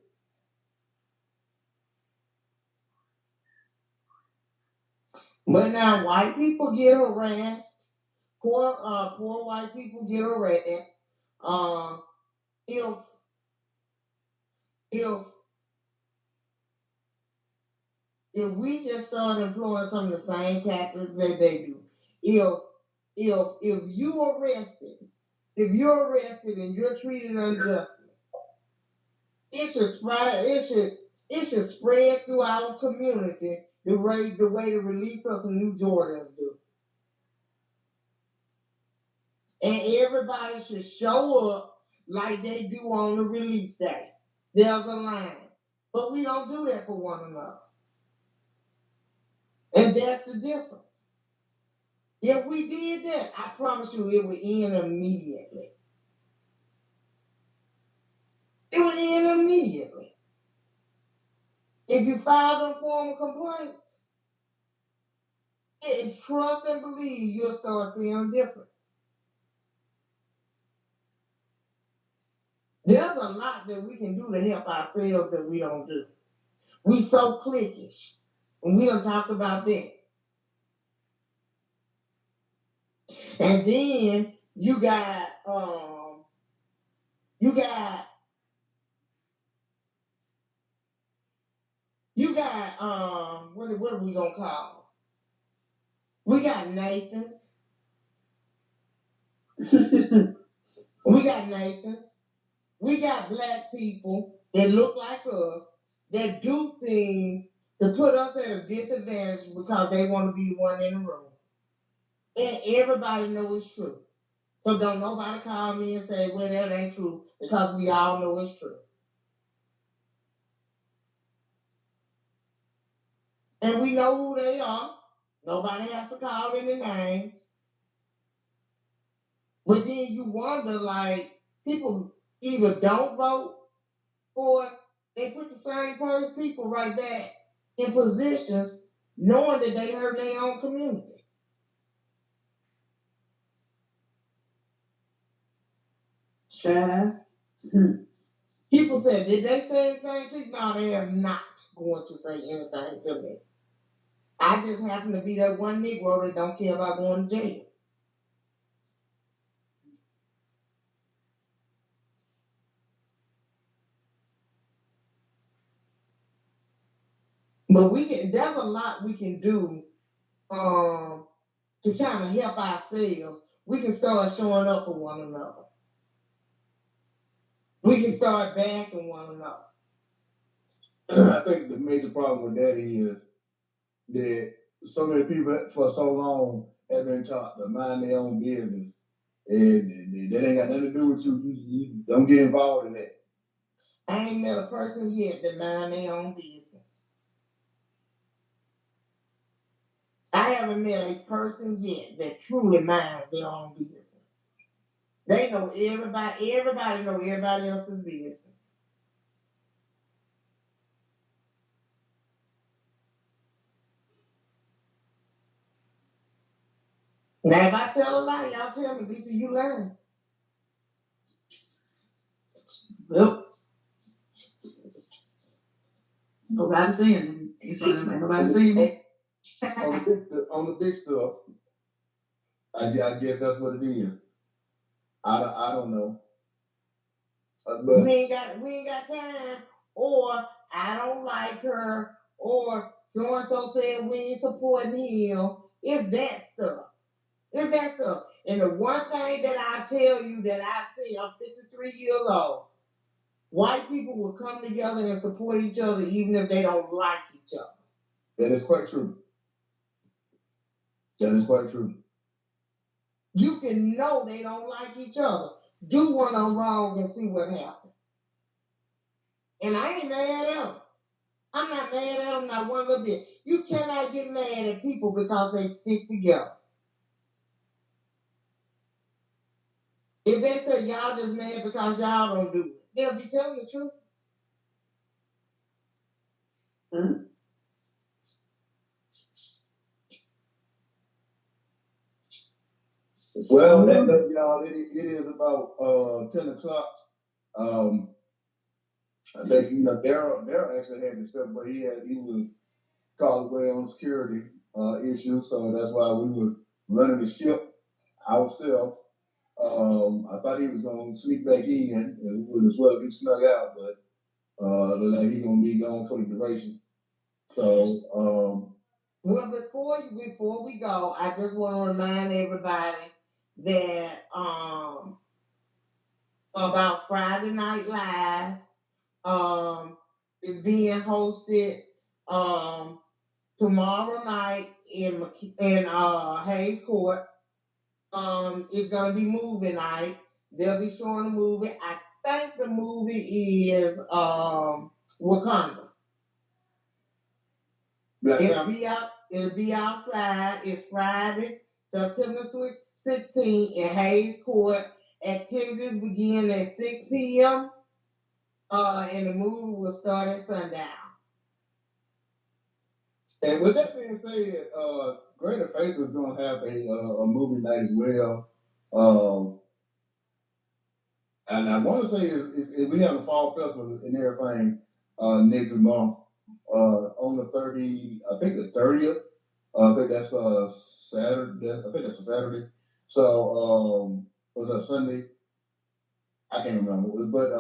But now white people get harassed. Poor white people get harassed. Uh, if if if we just start employing some of the same tactics that they do, if you're arrested and you're treated unjustly, it should spread through our community the way the release of some New Jordans do. And everybody should show up like they do on the release day. There's a line. But we don't do that for one another. And that's the difference. If we did that, I promise you it would end immediately. It would end immediately. If you filed a formal complaint, trust and believe you'll start seeing a difference. There's a lot that we can do to help ourselves that we don't do. We so cliquish. And we don't talk about that. And then you got what are we gonna call them? We got Nathans. We got Nathans. We got black people that look like us that do things to put us at a disadvantage because they want to be one in the room. And everybody knows it's true. So don't nobody call me and say, well, that ain't true, because we all know it's true. And we know who they are. Nobody has to call any names. But then you wonder, like, people either don't vote or they put the same people right back in positions knowing that they hurt their own community. Child. People said, did they say anything to you? No, they are not going to say anything to me. I just happen to be that one Negro that don't care about going to jail. But there's a lot we can do to kind of help ourselves. We can start showing up for one another. We can start backing one another. I think the major problem with that is that so many people for so long have been taught to mind their own business. And that ain't got nothing to do with you. You don't get involved in that. I ain't met a person yet that mind their own business. I haven't met a person yet that truly minds their own business. They know everybody know everybody else's business. Now, if I tell a lie, y'all tell me, Lisa, you lying. Well, nobody saying it. Nobody saying it. On the big stuff, I guess that's what it is. I don't know. But we ain't got time, or I don't like her, or so and so said we ain't supporting him. It's that stuff. It's that stuff. And the one thing that I tell you that I see, I'm 53 years old. White people will come together and support each other even if they don't like each other. That is quite true. That is quite true. You can know they don't like each other. Do one of them wrong and see what happens. And I ain't mad at them. I'm not mad at them, not one little bit. You cannot get mad at people because they stick together. If they say y'all just mad because y'all don't do it, they'll be telling the truth. Mm-hmm. Well, y'all, it is about 10 o'clock. I think Daryl actually had to step, but he was called away on security issues, so that's why we were running the ship ourselves. I thought he was gonna sneak back in and would as well get snuck out, but look like he's gonna be gone for the duration. So well, before we go, I just want to remind everybody that about Friday Night Live is being hosted tomorrow night in Hayes Court. It's gonna be movie night. They'll be showing the movie. I think the movie is Wakanda. It'll be outside. It's Friday, September 16th in Hayes Court. Activities begin at 6 p.m. And the movie will start at sundown. And with that being said, Greater Faith is gonna have a movie night as well. And I want to say we have a fall festival and everything next month on the 30. I think the 30th. I think that's Saturday. I think that's a Saturday. So was that Sunday? I can't remember. But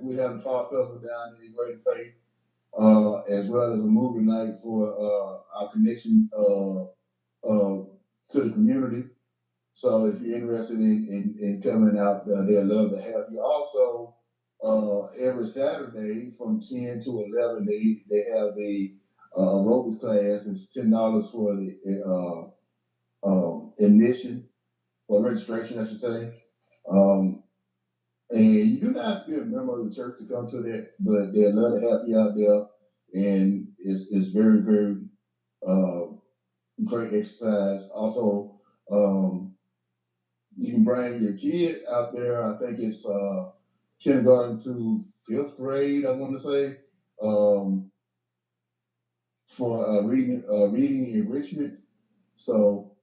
we have the fall festival down in Great Faith, as well as a movie night for our connection to the community. So if you're interested in coming out, they'd love to have you. Also, every Saturday from 10 to 11, they have the aerobics class. It's $10 for the admission or registration, I should say. And you do not have to be a member of the church to come to that, but they'd love to have you out there. And it's very, very great exercise. Also, you can bring your kids out there. I think it's kindergarten to fifth grade, I want to say, for reading enrichment. So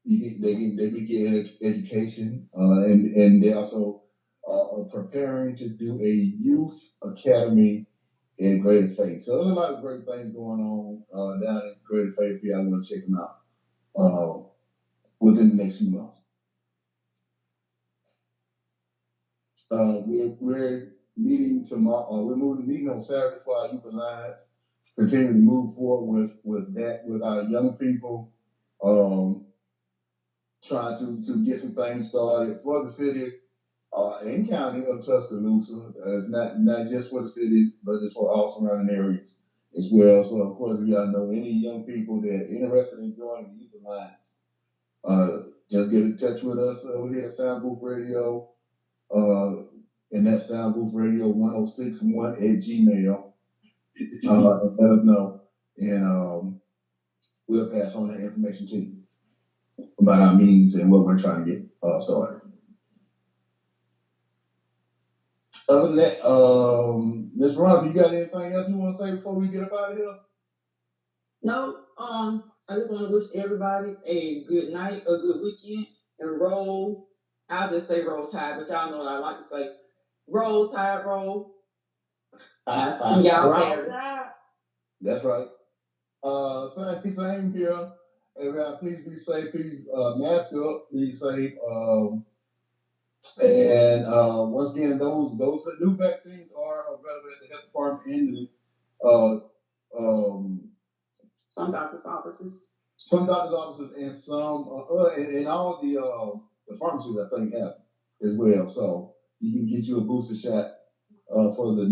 they be getting education, and they also are preparing to do a youth academy in Greater Faith. So there's a lot of great things going on down in Greater Faith. If y'all want to check them out within the next few months. We're meeting tomorrow. We're meeting on Saturday for our Youth Alliance. Continue to move forward with our young people. Trying to get some things started for the city and county of Tuscaloosa. It's not just for the city, but it's for all surrounding areas as well. So of course, if y'all know any young people that are interested in joining the Youth Alliance, just get in touch with us over here at Sound Booth Radio. And that's Sound Booth Radio 1061 at Gmail. Let us know, and we'll pass on that information to you about our meetings and what we're trying to get started. Other than that, Ms. Ron, you got anything else you want to say before we get up out of here? No, I just want to wish everybody a good night, a good weekend, and roll. I'll just say roll tide, but y'all know what I like to say. Roll tide, roll. Y'all Saturday. That's right. Same here. Everybody, please be safe. Please mask up. Be safe. And once again, those new vaccines are available at the health department and Some doctor's offices. some doctor's offices and some and all the pharmacies I think have as well. So you can get you a booster shot for the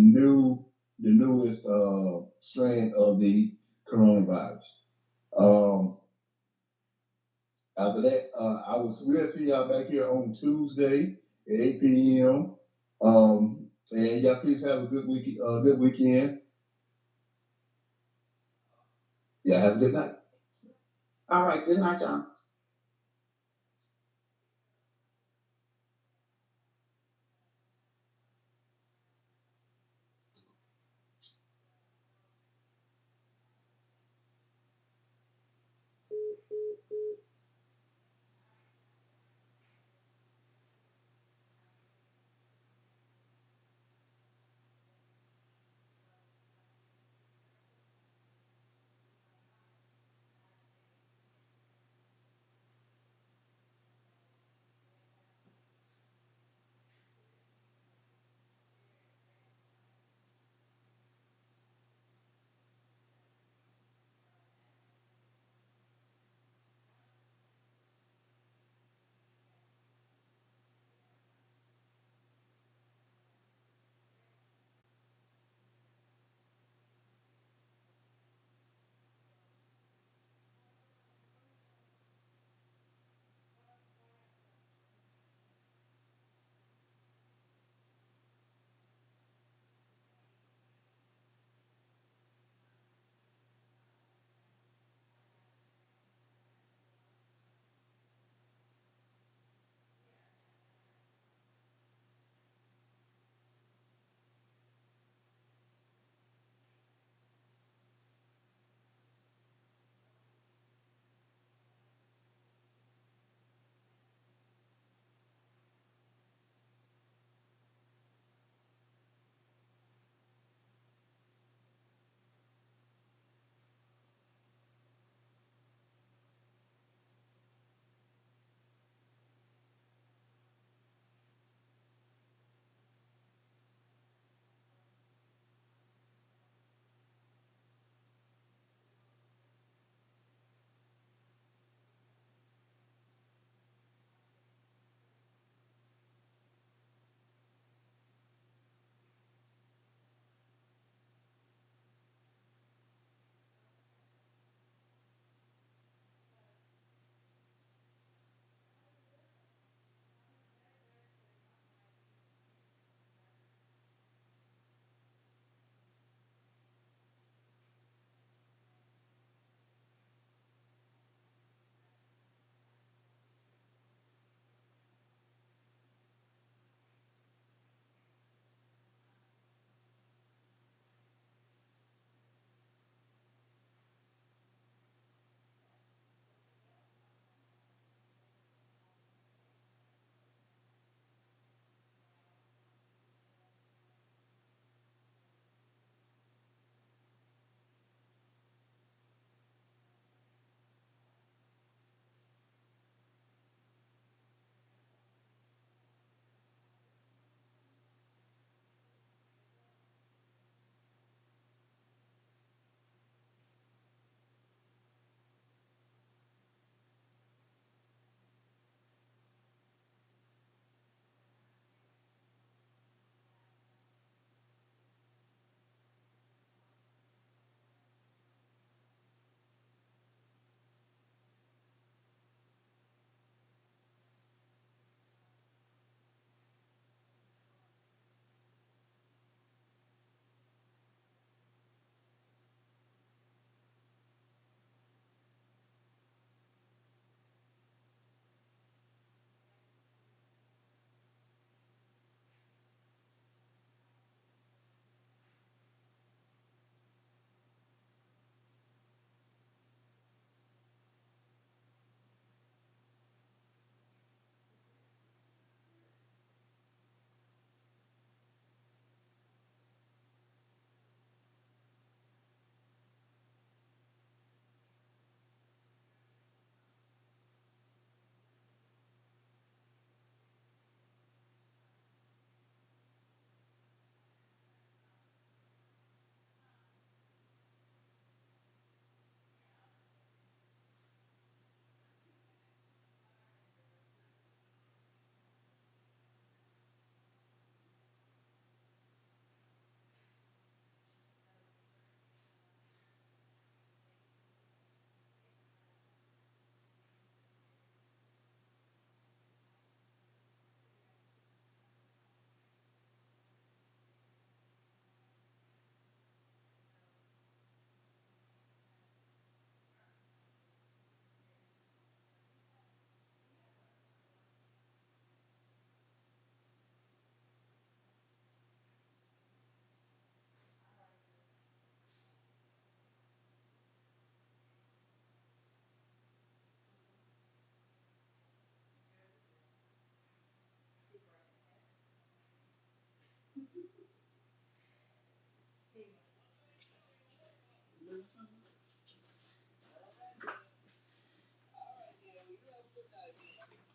newest strain of the coronavirus. Um, After that, we'll see y'all back here on Tuesday at 8 p.m. And y'all please have a good good weekend. Yeah, have a good night. All right, good night, y'all.